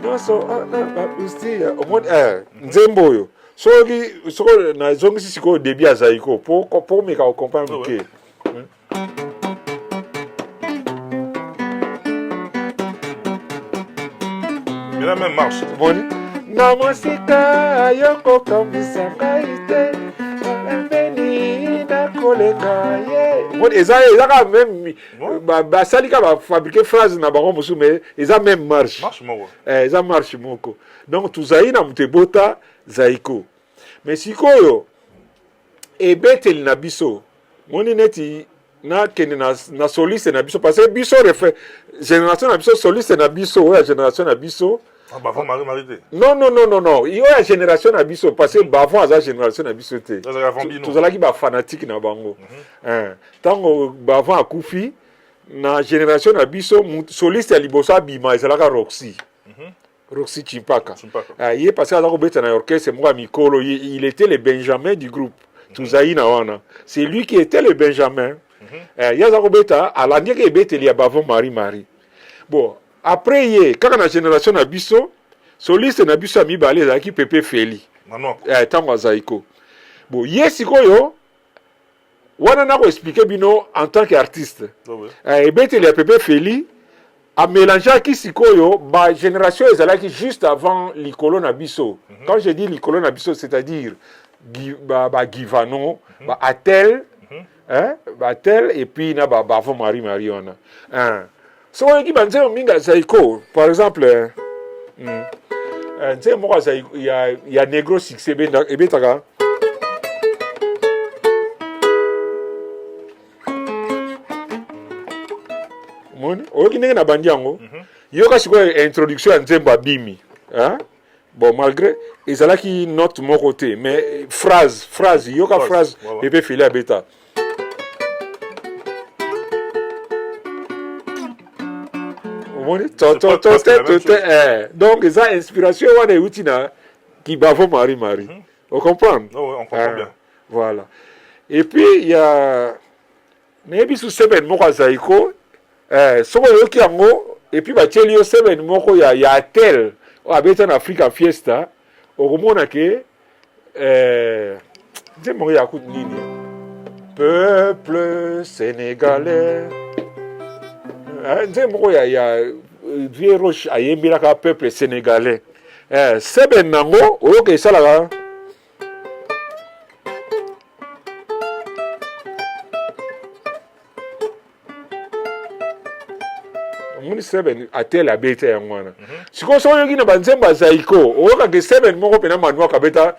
A: nyonso ana bapusti omoni nzembo oyo soki nazongisi sikoyo debi ya Zaiko po meka okomprendre ke
B: Mais la même marche.
A: Bon, na mosika yoko kambisa ngai te mbeni na kolenga ye. Bon, eza ka même basali ka ba fabriquer phrase na bango mosu mais eza même marche.
B: Marche moko.
A: Eza marche moko. Donc tuzai na mutebota Zaiko. Mais sikoyo ebeteli na biso. Moni neti na kene na soliste na biso parce que biso refait génération na biso soliste na biso oya génération na biso
B: Bavon Marie te.
A: non il y a génération na biso parce que bavon aza génération na biso te tozalaki ba fanatique na bango tango bavon akufi na génération na biso soliste ya liboso abima ezalaka Roxy Roxy Chimpaka ye parce que aza kobeta na orchestre moko ya mikolo il était le Benjamin du groupe tozai na wana c'est lui qui était le Benjamin yaza kobeta alandi ke ebeteli ya bavon Marie bon après ye kaka na génération na biso soliste na biso amibale ezalaki Pepe Feli tango Zaiko bon ye sikoyo wana na ko expliquer bino en tant qu'artiste ebeteli ya Pepe Feli a mélangeaki sikoyo ba génération ezalaki juste avant likolo na biso quand je dis likolo na biso c'est-à-dire ba Givano ba Atel Batel et puis na bavon Marie wana so on dit banze minga Zaiko par exemple nze moko Zaiko il y a Negro succès ebetaka moni oki ndenge na bandi yango yoka sikoyo introduction ya nzembo abimi bon malgré ezalaki note moko te mais phrase yoka phrase Pepe Feli abeta donc ça inspiration wana euti na kibavo Marie on comprend
B: on comprend bien
A: voilà et puis il y a nebi sous semaine moko Zaiko soko yoki yango et puis ba tieli yo semaine moko ya tel abeta na Africa Fiesta okomona ke nzembo ya kuti nini peuple sénégalais nzembo ya Vieux Roche ayembelaka peuple sénégalais seben nango oyoka esalaka moni seben atel abeta yango wana sikoyo soko oyoki na banzembo ya Zaiko oyokaka seben moko mpena manuaka abeta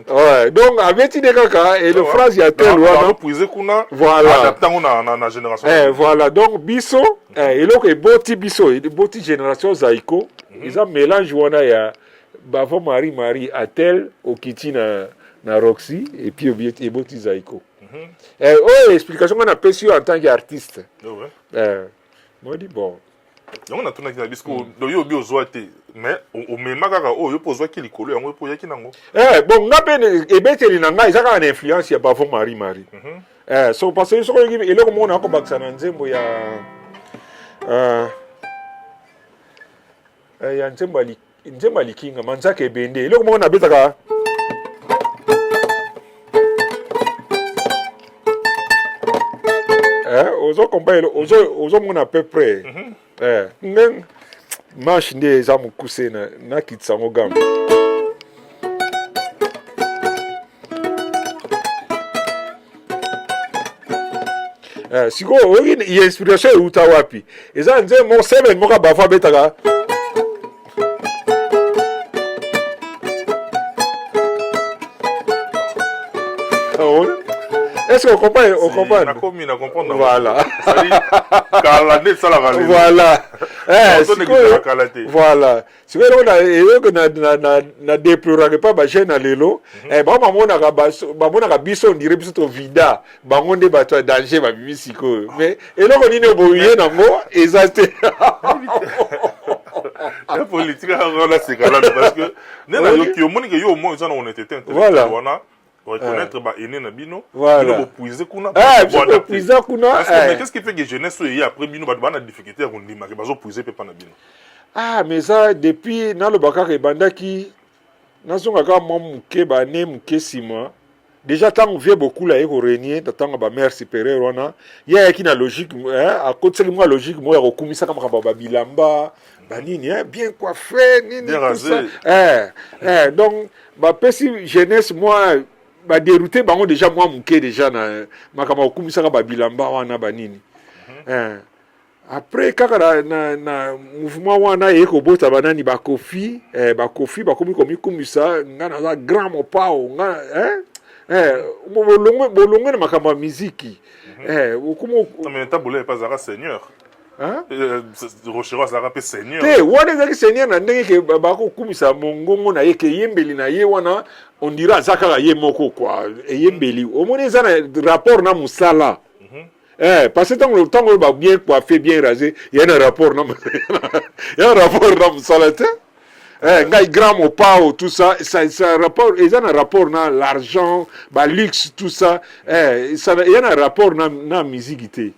B: ouais
A: donc abeti de kaka et le phrase ya tel wana
B: voilà
A: voilà donc biso eloko eboti biso eboti génération Zaiko eza mélange wana ya bavon Marie atel okiti na Roxy et puis eboti Zaiko explication qu'on a pesi en tant qu'artiste moi dis bon
B: donc on a tourné avec bisco do yo bi ozwa te mais o mema kaka o yo pozwa ki likolo yango po yaki nango
A: bon ngabe ebeteli na ngai ezaka na influence ya bavon Marie so parce que so eloko mona ko bakisa na nzembo ya nzembo likinga manzaka ebende eloko mona betaka ozo comprendre ozo mona à peu près manche nde eza mokuse na kitsango gamba sikoyo oyoki ya inspiration euta wapi eza nzembo semaine moko bafo abetaka est-ce qu'on comprend? On comprend.
B: On comprend.
A: Voilà.
B: Voilà.
A: Voilà. Si vous na déploré pas ba chaîne lelo, ba mamona ka biso on dirait biso to vida, ba ngonde ba to danger ba bisiko. Mais eloko nini oboye nango ezate.
B: La politique on a ces cas-là parce que nena yo ki omoni que yo au moins on était
A: voilà.
B: Reconnaître ba ene na bino
A: voilà
B: bino puiser kuna
A: puiser kuna
B: mais qu'est-ce qui fait que jeunesse so après bino ba na difficulté ko ndima ke bazo puiser pe pa na bino
A: mais ça depuis na lo baka ke bandaki na zonga ka mo muke ba ne muke sima déjà tant vieux beaucoup là eko renier tant ba mère supérieure wana ya ki na logique à côté moi logique moi ko kumisa kama ba bilamba banini bien coiffé nini tout ça donc ba pesi jeunesse moi ba dérouté bango déjà moi muke déjà na makama okumisaka ba bilamba wana banini après kaka na mouvement wana eko bota banani ba kofi bakomi kumisa ngana za grand mopao ngana bolongwe na makama muziki okumo
B: mais tabule pas zara seigneur Rochero azaka pe seigneur
A: te wana ezaki seigneur na ndenge ke bakokumisa mongongo na ye ke yembeli na ye wana on dira azaka ye moko quoi yembeli omoni eza na rapport na musala parce que tango ba bien coiffé bien rasé il y a un rapport na musala te ngai grand mopao tout ça rapport eza na rapport na l'argent ba luxe tout ça il y a un rapport na musique te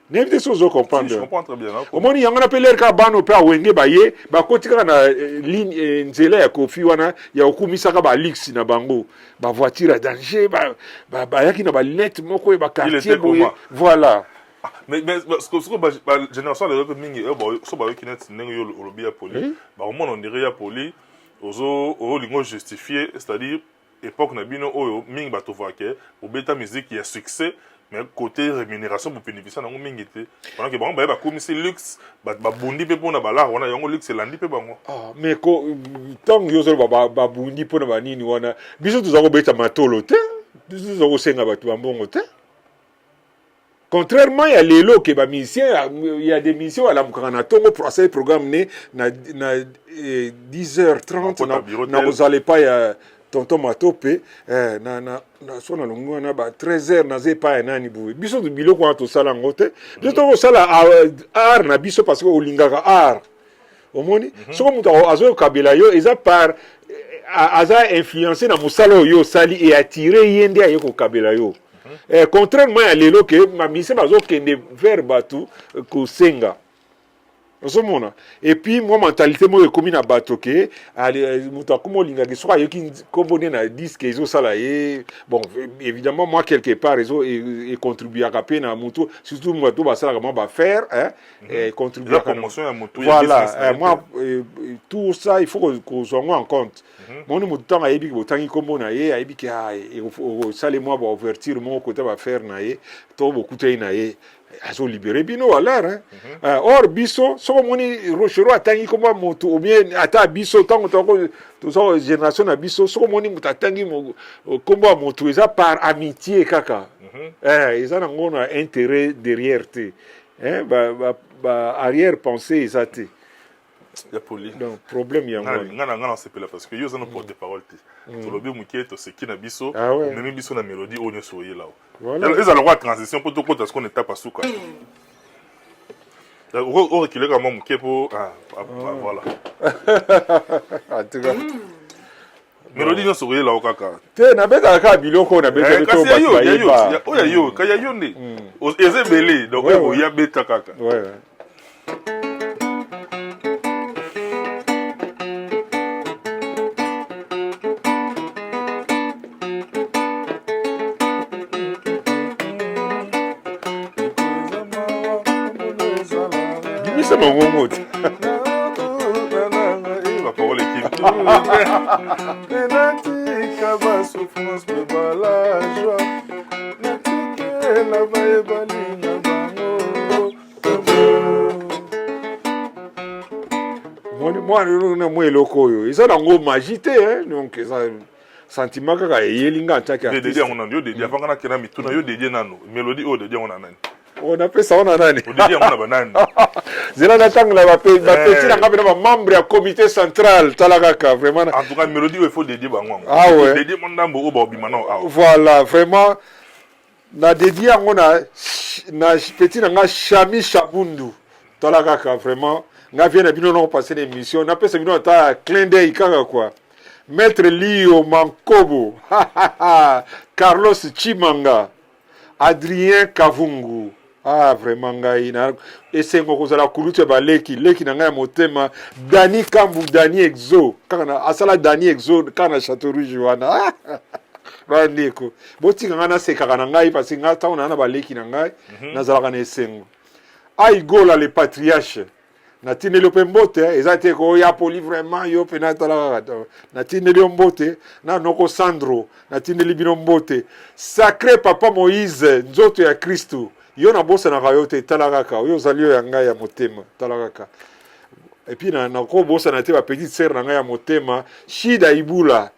A: n'importe ce que comprendre.
B: Je comprends très bien.
A: Au moins il y a un appel ka bano pe wenge ba ye ba kotika na ligne nzela ya kofi wana ya okumisaka ba luxe na bango ba voiture à danger ba yaki na ba lunette moko ba quartier boye voilà.
B: Mais parce que la génération de mingi so ba yoki net ndenge yo lobi ya poli ba moment on dirait ya poli ozo lingo justifier c'est-à-dire époque na bino oyo mingi ba to voake pour beta musique ya succès. Mais côté rémunération pour bénéficier nango mingi te pendant que bango ba komisi luxe ba bundi pe pona bala wana yango luxe landi pe bango
A: mais ko tant yo zo ba bundi pona ba nini wana biso tuzako beta matolo te biso tuzako senga batu mbongo te contrairement ya lelo ke ba musicien il y a des missions à la mukana tongo procès programme na 10h30 na vous allez pas ya tonton matope na sona longo na ba 13h na zepa nani bu biso du biloko to sala ngote biso to sala art na biso parce que olingaka art omoni soko muta azo kabela yo eza par aza influencer na musala yo sali et attirer yende ayo ko kabela yo contrairement à lelo ke ma mise bazo kende vers batu ko senga. Et puis, moi, mentalité, moi, comme une batoke, bon, évidemment, moi, quelque part, ils contribuent à caper dans moto, surtout, moi, tout ça, comment va faire, et contribuer à
B: promotion à moto.
A: Voilà, moi, tout ça, il faut qu'on soit en compte. Moi, nous, temps, à Ebi, autant qu'il comme on a, à Ebi, ça, les mois, va ouvertir, mon côté, va faire, tout beaucoup de naïe. Azo libéré bino alors or biso soko moni rochero atangi comme moto ou bien ata biso tango to génération na biso soko moni muta tangi comme moto eza par amitié kaka eza na ngona intérêt derrière te ba arrière pensée eza te
B: ya poli
A: donc problème ya
B: ngana sepela parce que yo za no porte parole te to lobi muketo c'est qui na biso même biso na mélodie onyo soye là voilà ils ont le droit de transition pour tout côté ce qu'on est pas souka au reculer comme muke pour voilà
A: en tout cas
B: mélodie no soye là okaka
A: te na beta ka biloko na beta to ba
B: yo kaya yo ndi ezebele donc o ya beta kaka
A: ouais c'est mon mot.
B: La parole est qui?
A: Moi, loko yo. Ils ont un magité, hein. Donc, ça sentiment que yelinga attaque.
B: Dédié on a yo dédié avant qu'on a kena mituna yo dédié nano. Mélodie o dédié on a nani.
A: On appelle ça on a nani.
B: On dédié on a banane.
A: zela na tang la ba petit na ngabena ba membre ya comité central talaka vraiment.
B: En tout cas mélodie il faut dédier bango.
A: Ah ouais.
B: Dédier mon ndambo o ba bimana.
A: Voilà, vraiment na dédié yango na petit na nga Chami Chabundu talaka vraiment nga vient na bino na passer l'émission na pesa bino ta clin d'œil kaka quoi. Maître Lio Mankobo, Carlos Chimanga, Adrien Kavungu. Ah, vraiment, gaïna. Et c'est moi qui la couloute baleki, leki nanga motema, Dani Kambu, Dani Exo, kana asala Dani Exo, kana Château Rouge wana. Bandeko. Boti ngana se kana ngai parce que ngata on na baleki nanga, nazala kana esengo. Ai gola le patriarche. Natine le pembote, ezate ko ya poli vraiment yo penatala. Natine le mbote, na noko Sandro, natine le binombote. Sacré papa Moïse, nzoto ya Kristo. Yo na bosa na kayote talaka, yo zalio ya ngai ya motema talaka. Et puis na ko bosa na te ba petite sœur na ngai ya motema, Shida Ibula.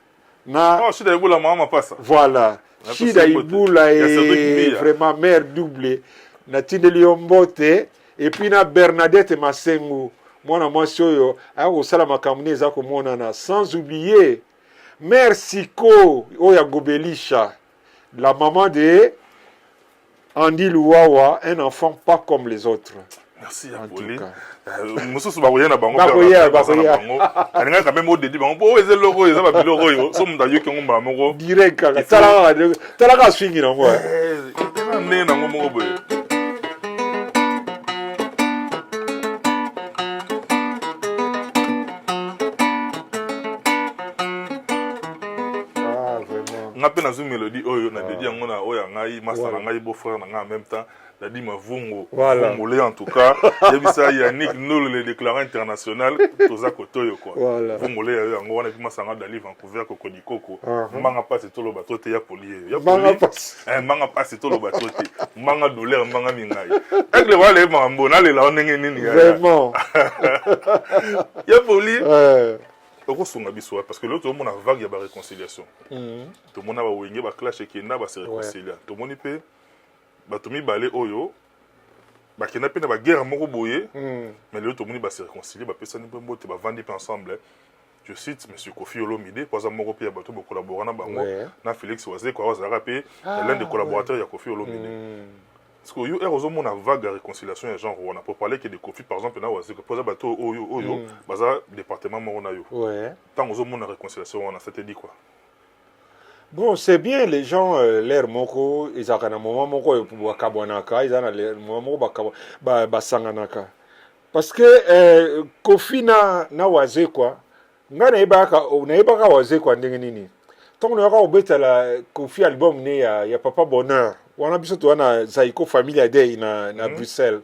A: Na
B: Oh, Shida Ibula mama passa.
A: Voilà. Shida Ibula est vraiment mère doublée. Natine le mbote. Et puis na Bernadette Masengu, mwana mwasi oyo ako sala makamune za komonana, sans oublier Mère Siko oya Gobelisha, la maman de Andy Louawa, un enfant pas comme les autres.
B: Merci
A: en
B: Apolli.
A: tout cas.
B: Mosusu bakoya na bango.
A: Bakoya.
B: Alinga quand même au début bango po eze logo eza ba biloko yo. So munda yo kengo mbala moko.
A: Direct kaka. Talaka swingi na ngwa.
B: Tena ne na ngo moko boye. Nga pe na zo mélodie oyo na dédié yango na oyo ngai master na ngai beau frère na nga en même temps la dit Mavungo Vungolé en tout cas yebisa Yannick Nolo le déclarant international toza kotoyo quoi Vungolé yango wana puis masanga dali Vancouver kokoni koko manga passe to lo bato te ya polier ya manga passe to lo bato te manga douleur manga mingai avec le wale mambo na le la ndenge nini ya
A: vraiment
B: ya polier okosunga biso parce que l'autre monde a vague ya ba réconciliation tout monde ba wenge ba clash ekenda ba se réconcilier tout monde pe bato mibale oyo bakenda pe na ba guerre moko boye mais l'autre monde ba se réconcilier ba pesa ni mbote ba vandi pe ensemble. Je cite monsieur Kofi Olomide pour ça moko pe bato bo collaborer na bango na Félix Wazé quoi Wazara pe l'un des collaborateurs ya Kofi Olomide. Parce que yo erozo mona vague ya réconciliation ya genre on a pour parler que de Kofi par exemple na Wazé pour ça bato oyo baza département moko na yo. Tant ozo mona réconciliation on a ça te dit quoi.
A: Bon, c'est bien, les gens, l'air moko, ils ont un moment moko bakabwanaka, ils ont l'air moment basanganaka. Parce que Kofi na waze quoi, nga na ibaka waze quoi ndenge nini. Tant on aura obeta la Kofi album ne ya Papa Bonheur. Wana biso to wana Zaiko Family Day na Bruxelles.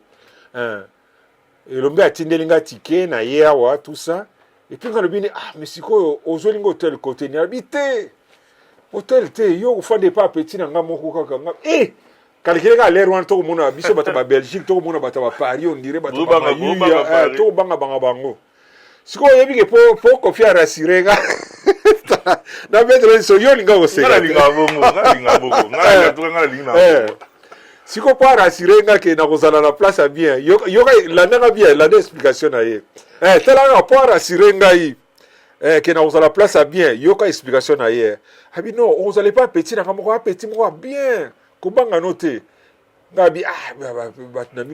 A: Et l'homme a tindelinga ticket na yewa tout ça. Et puis quand le bini mais siko ozolingo hotel côté ni habité. Hôtel te yo fande pas petit na nga moko kaka nga kalkele ka l'air wan to mona biso bata ba Belgique to mona bata ba Paris on dirait bata ba to banga bango siko yebi ke po Kofi a rassuré nga na mettre so yo linga o se
B: nga linga bongo
A: siko pa rassuré nga ke na kozala na place à bien yo la ndanga bien la explication na ye tela nga pa rassuré nga yi que dans la place à bien, il y a une explication ailleurs. Ah bien non, on n'allait pas petit, on petit, on bien. Comment on a noté? Gabi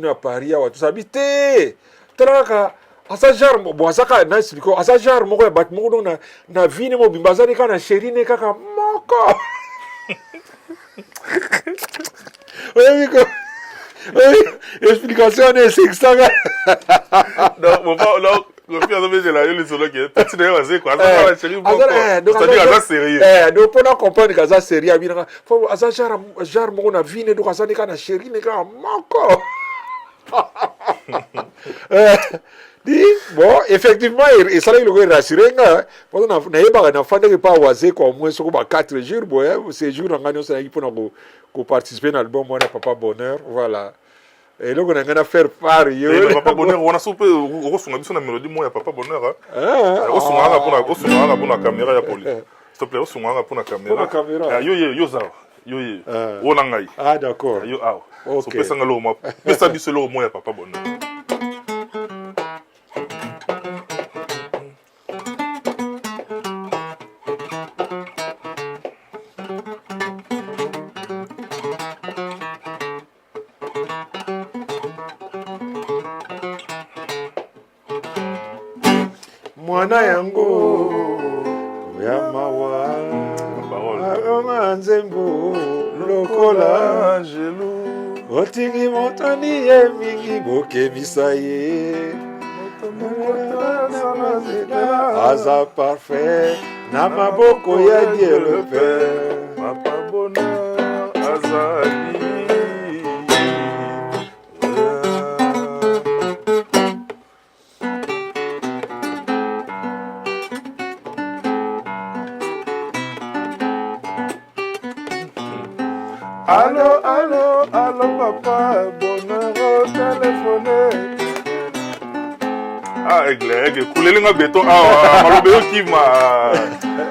A: na Paris tout ça habité. Talaka asa jar bon asaka na explico asa jar moko ya bat moko na vini mo bimbazani kana sherine kaka moko. Oui, explication est sexuelle.
B: Non, non. Kofi azobeje la yoli solo ke petit na waze quoi ça la chérie beaucoup c'est-à-dire ça sérieux
A: donc pour comprendre que ça sérieux bien faut ça jar mo na vine donc ça ne chérie ne ka moko dit bon effectivement et ça le rassurer nga parce que na yeba na fande pas waze quoi au moins sur 4 jours bon ces jours ngani ça pour na participer dans l'album moi Papa Bonheur voilà. Et là, on a gagné faire part.
B: Papa Bonheur, on a soupé au son ambition de mélodie, moi, Papa Bonheur. Au son à la caméra, ya poli. S'il te plaît, au son à la caméra. Yo, on a gagné.
A: Ah, d'accord.
B: Yo, ah. Ok. Sopé sangalo, moi. Mais ça dit solo, moi, Papa Bonheur.
A: mwana yango ya mawa aoma nzembo lokola
B: Angelo
A: otingi motani ye mingi bokebisa ye aza parfait na maboko ya Dieu le Père
B: Papa Bona azali Allô, allô, allô, papa, bonheur au téléphone. Ah, aigle, coulez le béton, ah, malobé au kima.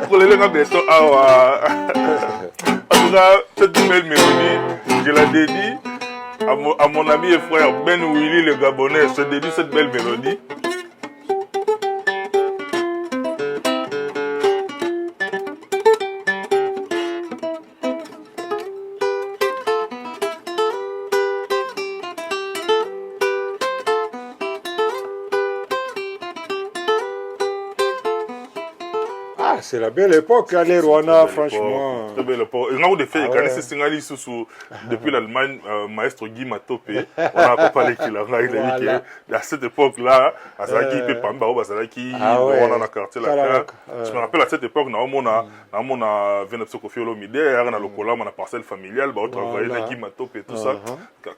B: Coulez le béton, ah. En tout cas, cette belle mélodie, je la dédie à mon ami et frère Ben Willy le Gabonais. Je dédie cette belle mélodie.
A: Ah, c'est la belle époque, les Rwanda, franchement.
B: Très belle époque. On a eu des faits, depuis l'Allemagne, maestro Guy Matopé, on a parlé qu'il a dit qu'à cette époque-là, à Zaki, Pepamba, Bazalaki, on a quartier là. Je me rappelle à cette époque, on a venu à Sokofiolo Mide, on a le collant, on a parcelle familiale, on a travaillé avec Guy Matopé, tout ça,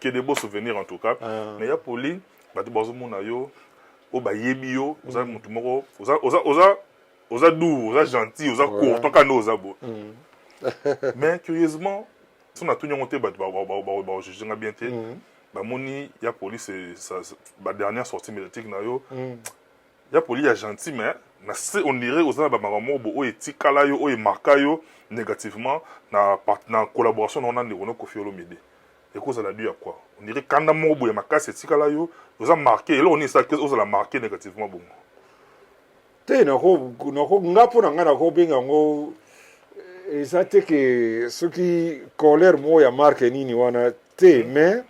B: qui est des beaux souvenirs en tout cas. Mais il y a Pauline, on a yo, oza doux, oza gentil, oza court, tant qu'à nous oza beau. Mais curieusement, si on a tout monté, je n'ai bien été. Moni, il y a police, la dernière sortie médiatique, il y a police, il y a gentil, mais on dirait oza bamarambo bo éthique là yo o marqué yo négativement na collaboration on a ne on Koffi Olomide. Et cause la dû à quoi? On dirait quand on mo bo ya makasi éthique là yo oza marqué et là on est ça que oza la marqué négativement bon.
A: Te nako ngapo na ngana ko benga ngo ezate ke soki colère mo ya marque nini wana te mais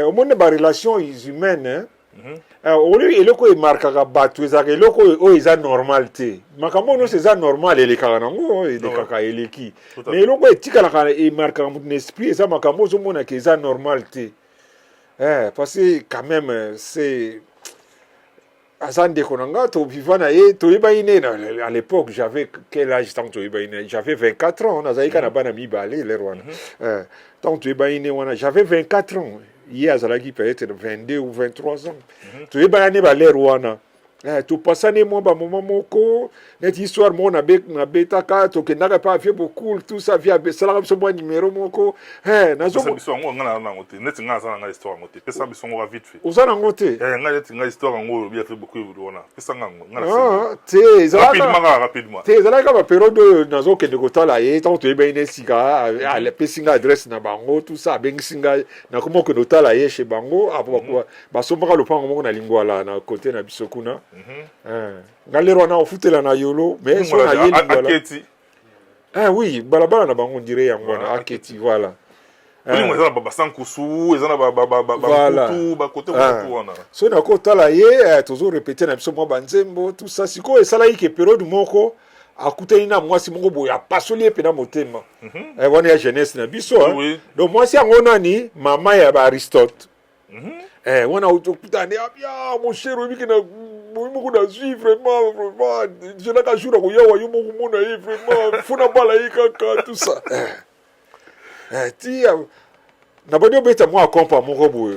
A: au monde ba relation humaine oli eloko e marquaka batu ezaka eloko o eza normal te makambo no c'est normal elekaka nango elekaka eleki mais eloko etikalaka e marquaka mutu n'esprit eza makambo zo mona ke eza normal te parce que quand même c'est Azande Konanga, to vivana et to à l'époque, j'avais quel âge tant que j'avais 24 ans, on a zaïka na bana mi balé les Rwanda. Tant que j'avais 24 ans, hier Zalaki peut-être 22 ou 23 ans. To balé Rwanda. Tu passes ne moi ba moment moko net histoire mon na beta ka to kendaka pa fait beaucoup tout ça via sala so bon numéro moko na zo
B: biso ngo ngana na ngote net nga za na histoire ngote pesa biso ngo vite fait
A: uzana ngote
B: nga net nga histoire ngo bien fait beaucoup wana pesa nga
A: te
B: rapidement
A: te zalaka ba période na zo kende kotala ye tant to eba ine sika a le pesinga adresse na bango tout ça ben singa na komo ko notala ye chez bango ba so maka lopango moko na lingwala na côté na biso kuna Galero na ofutela na yolo mais so na yeli
B: aketi
A: oui balabala na bango dirait yangwana aketi voilà
B: Oli mo ezana baba sankusu ezana baba kutu ba côté wana
A: so na ko tala ye toujours répéter na biso mo banzembo tout ça siko esala yike période moko akutani na mwasi moko boya pasoli pe na motema wana ya jeunesse na biso donc mwasi yango nani mama ya Aristote wana utokutani abia mon cher obi que na beaucoup de suivre vraiment je n'ai qu'à jouer au yawa yo mon monde est vraiment faut na bala yi kaka tout ça ti na bodo beta moi compa mon robo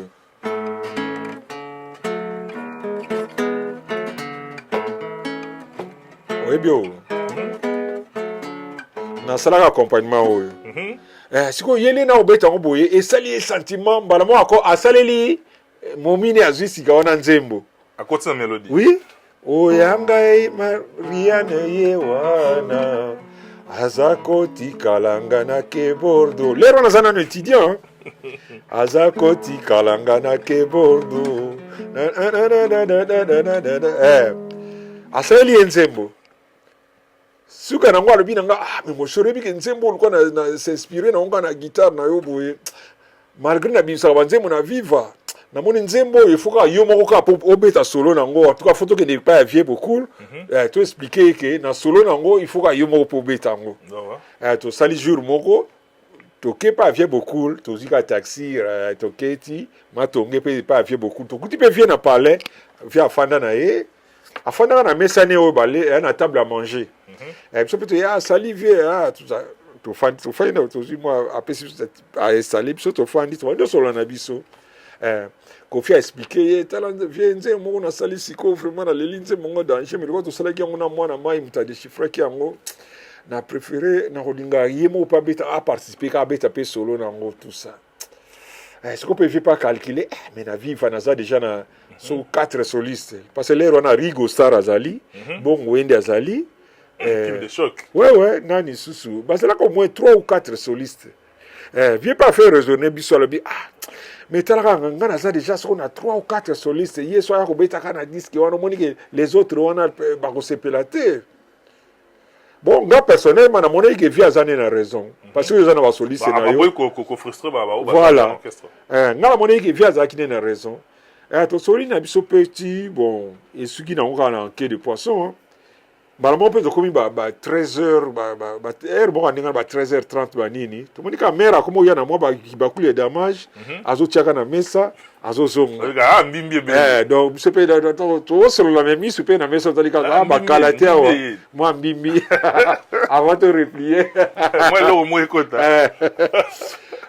A: oui bio na sala accompagnement oyo siko yele na obeta ngo boye esali sentiment bala mo ako asaleli momini azwisika wana nzembo
B: à côté de la mélodie.
A: Oui. Oyangai Mariane Yewana Azakoti Kalangana ke Bordeaux. Les on a un étudiant. Azakoti Kalangana ke Bordeaux. Asali nzembo. Suka na ngwa binanga mais mo shorebi ke nzembo ko na s'inspirer na ngwa na guitare na yo boye. Malgré na bisa banzembo na viva. namoni nzembo il faut que yo moko ka po obeta solo nango en tout cas faut que ne pas vieux beaucoup to expliquer que na solo nango il faut que yo moko po obeta ngo to sali jour moko to ke pas vieux beaucoup to zika taxi to keti ma to nge pas vieux beaucoup to kuti pe vieux na palais via fanda na ye afanda na mesa ne o balé na table à manger so peut ya sali vieux tout ça to fandi to zi moi apesi a installer biso to fandi to ndo solo na biso Kofi a expliqué talent vient nzembo na sali siko vraiment na leli nzembo danger mais to sala ki ngona mwana mai muta déchiffrer ki yango na préféré na rodinga yemo pas beta à participer ka beta pe solo na ngo tout ça est-ce qu'on peut pas calculer mais na vie fanaza déjà na so 4 solistes parce que là on a Rigo Star Azali bon Wende Azali
B: de choc
A: ouais nani susu parce là au moins 3 ou 4 solistes viens pas faire raisonner biso le mais ngana ça déjà on a 3 ou 4 solistes hier soir ko beta kana disque on monique les autres on a ba ko se pelater. Bon, gars personnellement, na monnaie qui vient zane na raison. Parce que les gens va solliciter na yo.
B: Ko frustré ba
A: voilà. Na monnaie qui vient zakine na raison. To soli na biso petit, bon, et ce qui na on na quai de poisson. Ba mo peut komi ba 13h bon aninga ba 13h30 ba nini. To monika mera komo ya na mo ba kibakuli damage, azo tiaka na mesa, azo zonga.
B: Mbimbi
A: donc ce peut to solo la même mise peut na mesa to lika ba kalatea wa. Moi mbimbi. Avant de replier.
B: Moi là au moins écoute.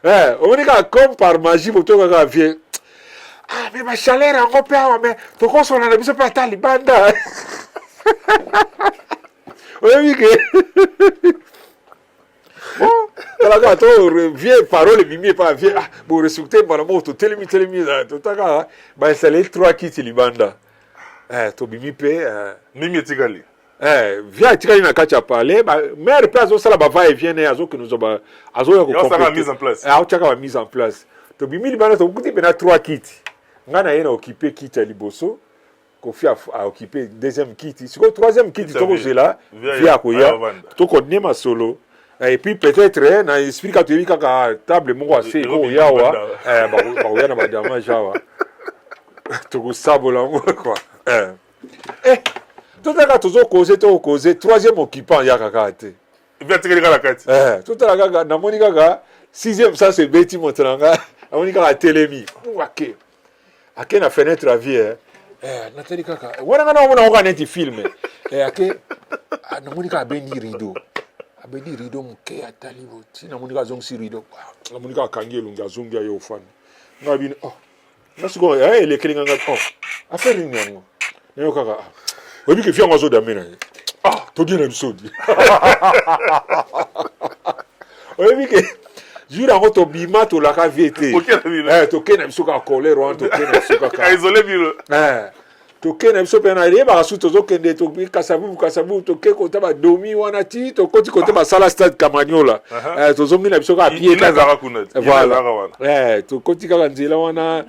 A: On est comme par magie pour toi quand vient. Mais ma chaleur en repère mais to ko solo na biso pa talibanda. Oui, que. Bon, là, tu viens parole, mimi, pas viens. Pour respecter, par la moto, télémi, tout ça, bah, c'est les 3 qui te libanda. Tu mimi,
B: mimi, tigali.
A: Viens, tigali, na kacha parler, bah, mère, pas, ça, là, va et vient, azo, que nous avons, azo,
B: mise en place.
A: Mise en place. Tu mimi, libanda, tu coûtes, ben, 3 kits. Ngana, yena, occupé, kit à liboso. Kofi a occupé deuxième kit. C'est le troisième kit qui est là. Via Koya. Tu connais ma solo. Et puis peut-être, on a expliqué que tu as table mon assez Koya. Koya na madame Jawa. Tu as sabo là quoi. Tout à l'heure, tu as causé. Troisième occupant, il y a kakate.
B: Via tirer la carte.
A: Tout à l'heure, na monika sixième, ça c'est Betty Montranga. Na monika a télémi. Ok. À quelle fenêtre à vie, Nathalie kaka wana ngana neti film ake namunika abeni rideau muke atali boti namunika zongsi rideau namunika kangi lunga zungia yo fan ngabini nasuko ele kelinga affaire ni yango nayo kaka obi ke fiango zo damena togina bisodi obi ke jura ngoto bima to la kavete to kena biso ka colère on to kena biso ka
B: isolé bilo
A: to kena biso pena ile ba su to zo kende to bi kasabu to ke ko ta ba domi wana ti to koti ko te ba sala stade Kamanyola to zo ngina biso ka pied ka voilà to koti ka nzela wana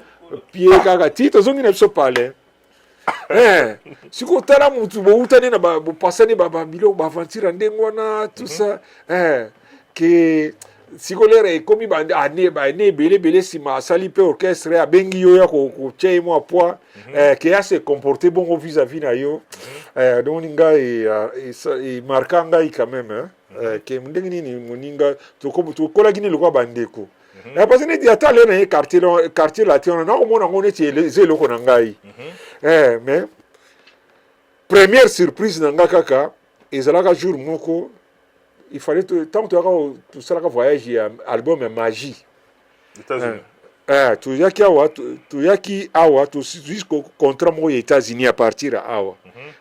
A: pied ka ti to zo ngina biso pale siko tala mutu bo utane na ba pasane ba bilo ba aventure ndengo wana tout ça que si colère comme ne belé si ma sali pe orchestre a bengi yo ya ko tchei mo poids qui a se comporté bon vis-à-vis na yo donc ninga et markanga quand même que ndengini ni moninga to ko to kola gini lokwa bandeko parce que ne dia tale na quartier latin na ko mona ngone ti zelo ko ngai mais première surprise nanga kaka ezalaka jour moko il fallait tant que tu seras voyage album Magie États-Unis tu jusqu'au contrat aux États-Unis à partir à awa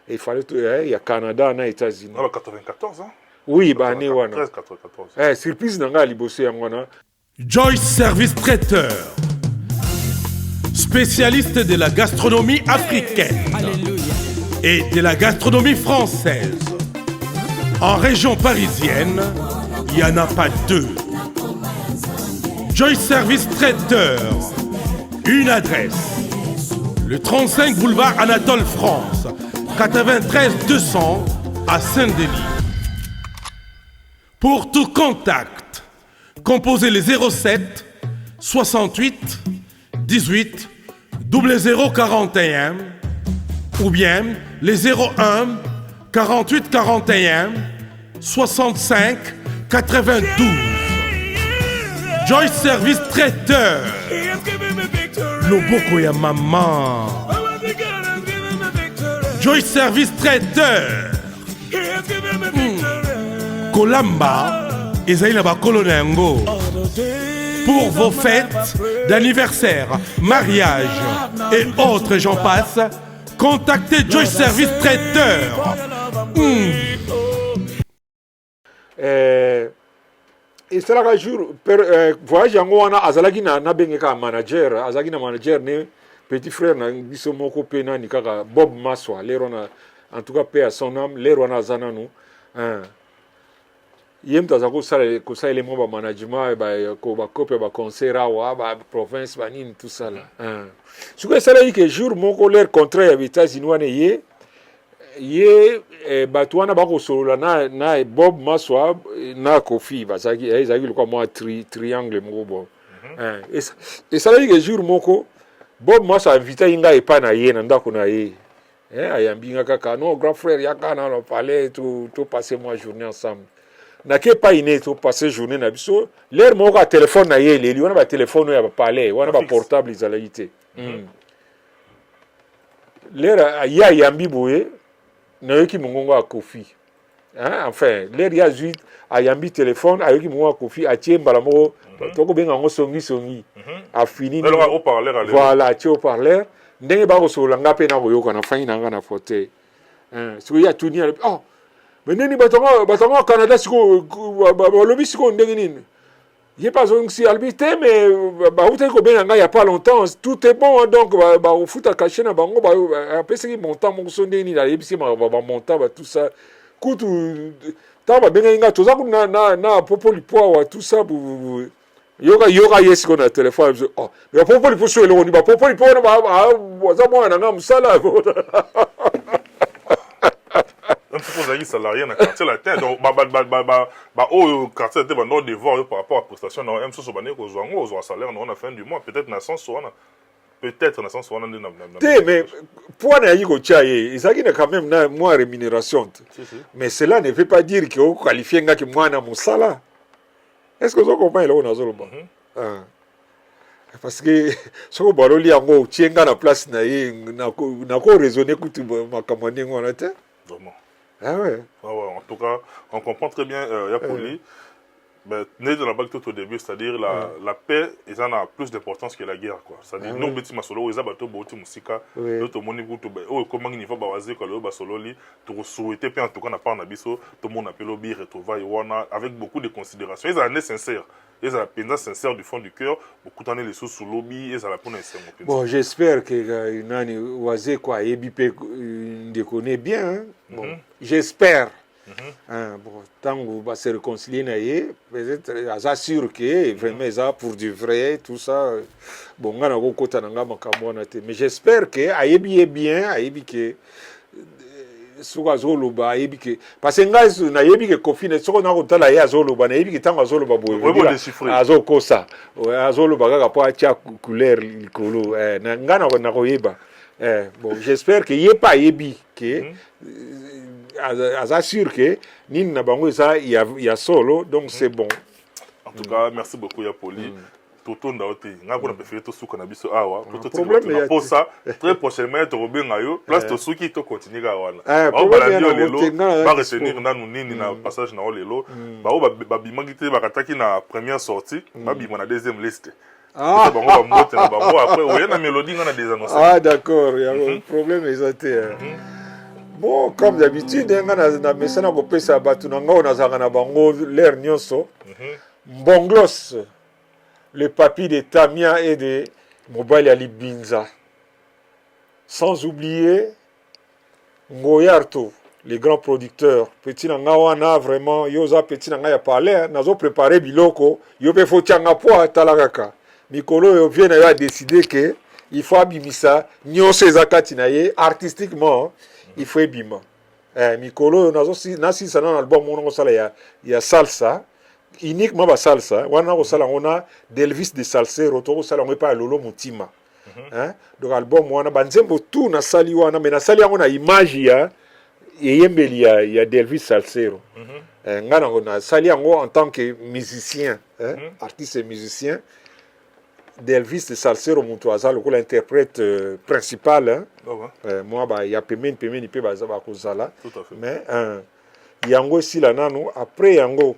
A: il fallait il y a Canada na États-Unis
B: 94 hein
A: oui bah né wana
B: 94
A: surprise nanga liboso ya ngwana
E: Joyce Service Traiteur, spécialiste de la gastronomie africaine et de la gastronomie française. En région parisienne, il n'y en a pas deux. Joyce Service Traiteur, une adresse. Le 35 boulevard Anatole France, 93 200 à Saint-Denis. Pour tout contact, composez les 07 68 18 0041 ou bien les 01 48 41 65 92. Joyce Service Traiteur. Loboko ya maman. Joyce Service Traiteur. Kolamba ezali na bakolo na yango. Pour vos fêtes d'anniversaire, mariage et autres j'en passe, contactez Joyce Service Traiteur.
A: esalaka jour voyage yango wana azalaki na bengeka manager, azalaki na manager ne petit frère na biso moko pe nani kaka Bob Maswa lero na en tout cas paix à son âme lero na azana nu yem taza kosala elemo ba management ko bakope ba concert awa ba province banini tout ça là soki esalaki ke jour moko leur contrat ya États-Unis wana ye bato wana bakosolola na Bob Maswa na Kofi ezalaki lokwa mwa triangle moko bo esalaki ke jour moko Bob Maswa invité ngai epai na ye na ndako na ye ayambi nga kaka non grand frère yaka na le palais to passer moi journée ensemble nake pa ine to passer journée na biso l'air moko a téléphone na ye leli wana ba téléphone ya ba palais wana ba portable ezalaki te l'air ya yambi boye nayoki mongongo ya Kofi enfin l'air ya zui ayambi téléphone ayoki mongongo ya Kofi atie mbala moko toko benga ngo songi a fini voilà atie au parleur ndenge bakosolola nga mpe na koyoka na fani na nga na fauteuil sikoyo ya tuni oh mais nini batonga Canada sikoyo balobi sikoyo ndenge nini ye pas si albi te mais bautaki kobenga nga ya pas longtemps tout est bon donc bakofuta caché na bango apesaki montant moko so ndenge nini ayebisi bamontant tout ça kutu ntango babengaki nga toza kuna na popo lipwawa tout ça yoka ye sikoyo na telefone oh mais bapopo lipo so eloko ni bapopo lipo wana baza mwana na nga mosala
B: un petit peu salarié dans le quartier latin donc au quartier latin on devoir par rapport à la prestation on aime ça bané aux salaire on a fin du mois peut-être na sens on peut-être na sens on
A: mais pour na yiko chaye isaki na quand même na moi rémunération mais cela ne veut pas dire que on qualifie nga ki mwana musala est-ce que vous comprenez là on a zolo parce que ce que baroli yango tienga na place na ye na ko raisonner kutu makamani ngona te
B: vraiment.
A: Ah ouais.
B: En tout cas, on comprend très bien, Yapoli, né dans la bague tout au début, c'est-à-dire la paix, ils en a plus d'importance que la guerre, quoi. C'est-à-dire, nous, petit masolo, ils ont battu beaucoup de musique, d'autres moni beaucoup de comment il faut baser quand le basolo li, tout souhaiter, puis en tout cas, on n'a pas un abisso, tout le monde appelle au bir, retrouvaille, avec beaucoup de considération. Ils ont un sincère. Ils ont la peine sincère du fond du cœur, beaucoup d'années les sous lobby, ils ont la peine sincère.
A: Bon, j'espère que Nani Oazé, quoi, Ebipé, ne connaît bien, hein. Bon, j'espère. Bon, tant que va se réconcilier, peut-être, ça sûr que vraiment ça pour du vrai, tout ça. Bon, on a un côté mais j'espère que Ayebi est bien, Ayebi que suka zoloba ayebi ke parce que ngai na yebi ke Kofi ne soko na kotala ye azoloba na yebi ke tango azoloba boye azokosa azoloba kaka po atia couleur likolo na ngana na koyeba bon j'espère que ye pas yebi que assure que nini na bango ça il y a solo donc c'est bon.
B: En tout cas merci beaucoup Yapoli. Toto ndaote nga ko na préféré to suka na biso awa toto
A: problème
B: pour ça très prochainement to robenga yo place to suki to continuer ga wana
A: ba balandi
B: lelo ba retenir na nini na passage na lelo ba bimangite ba kataki na première sortie ba bima na deuxième liste ba ba mote na ba après oye na mélodie nga na des annonces
A: d'accord il y a un problème exacté bon comme d'habitude nga na mesana ko pesa batu na nga na zanga na bango l'air nyonso Mbonglos le papy de Tamia et de Mobali Ali Binza. Sans oublier Ngoyarto, les grands producteurs. Petit Nangawana, vraiment, Yosa Petit Nanga ya parlé, nazo préparé biloko, yope faut tianga poa talagaka. Mikolo vient à décider que il faut abimisa, nyose zakati naye, artistiquement, il faut abima. Mikolo, nasi sana album, on a ya salsa. Uniquement ba salsa wana ko sala ngona Delvis de salsero to ko sala ngwe pa lolo mutima hein? Donc album wana banzembo tout na sali wana mais na sali yango na image ya yembeli ya Delvis Salsero. Ngana na sali yango en tant que musicien, hein? Artiste et musicien. Delvis de Salsero mutu aza lokola interprète principal, hein? Moi ba ya pemeni pe baza ba kozala. Mais yango si la nanu après yango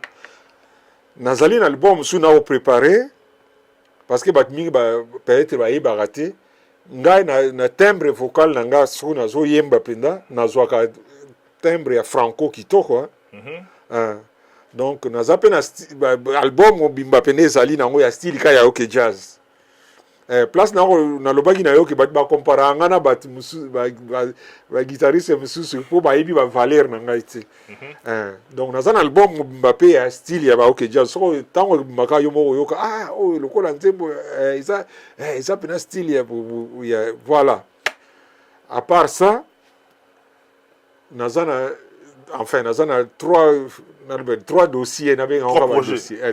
A: nazali na album sou na préparé parce que batmi ba peut-être ba yebaraté ngai na timbre vocal nanga sou na zo yemba penda na zo ka timbre ya franco kitoko, hein? Donc nazape na album bimba pene ezali nango ya style ka ya OK jazz. Place na lobaki na yo ke bat ba compara ngana bat musu ba guitariste musu po ba yebi ba valeur na ngai te. Donc na zan album Mbappé ya style ya ba OK jazz so tango maka yo moko yoka lokola nzembo isa pena style ya voilà. À part ça na zan trois dossiers,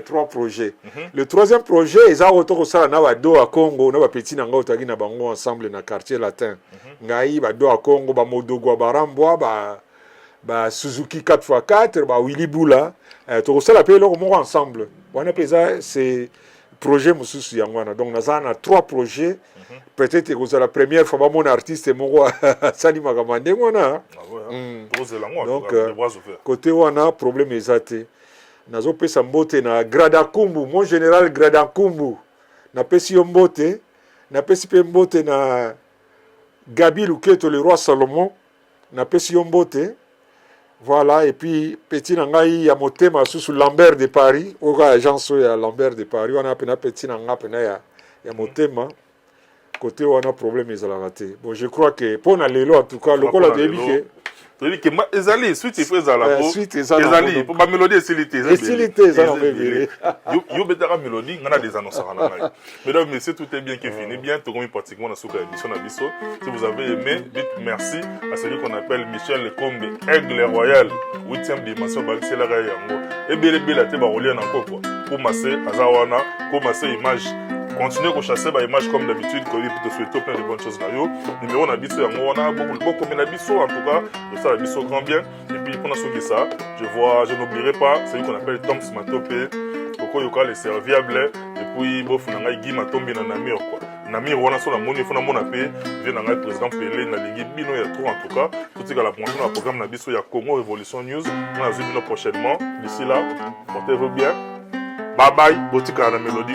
A: trois projets. Le troisième projet, ils ont autour ça na do à Congo, na petit nanga otagi na bango ensemble na quartier latin. Ngai ba do à Congo ba Modogo Barambwa ba Suzuki 4x4 ba Willy Bula. To ça la paye leur mot ensemble. Wana pesa c'est projet mususu yangwana. Donc na trois projets. Peut-être que c'est la première fois mon artiste mon Sali Magamande ngona. Donc côté wana problème ezate. Nazo pesa mbote na Gradakumbu, mon général Gradakumbu. Na pesi mbote, na pesi pe mbote na Gabi Luketo le roi Salomon. Na pesi mbote. Voilà, et puis petit nangai ya motema sous Lambert de Paris, oka agence ya Lambert de Paris, on a pena petit nanga pena ya motema. Côté on a problème ils ont raté. Bon, je crois que pour na lelo en tout cas le col de bique.
B: C'est-à-dire que ezali suite il faut ezala po.
A: Suite
B: ezali pour ba mélodie esilité.
A: Esilité ça on veut dire.
B: Yo betara mélodie ngana des annonces à ngai. Mesdames messieurs, tout est bien qui finit bien, tout comme pratiquement dans ce cas émission na biso. Si vous avez aimé, dites merci à celui qu'on appelle Michel Combe Aigle Royal, 8e dimension c'est la raya yango. Et bele te ba relier encore quoi. Commencer azawana, commencer image. Continuez à chasser les images comme d'habitude, pour te souhaiter plein de bonnes choses. Numéro d'habitude, on a beaucoup de l'habitude, en tout cas, de ça, l'habitude grand bien. Et puis, pour nous ça, je n'oublierai pas celui qu'on appelle Tom Smatopé, Koko Yoka, les serviables, et puis, Bof, Nanga, Guy Matombi, Namir, quoi. Namir, on a sur la monnaie, on a mon appel, vient Nanga, le président Pelé, Naligui, Bino, il y a trop, en tout cas. Tout ce qu'il y a la promotion, le programme Nabiso, il y a Congo Révolution News. On a vu Bino prochainement. D'ici là, portez-vous bien. Bye bye, Botika à la mélodie.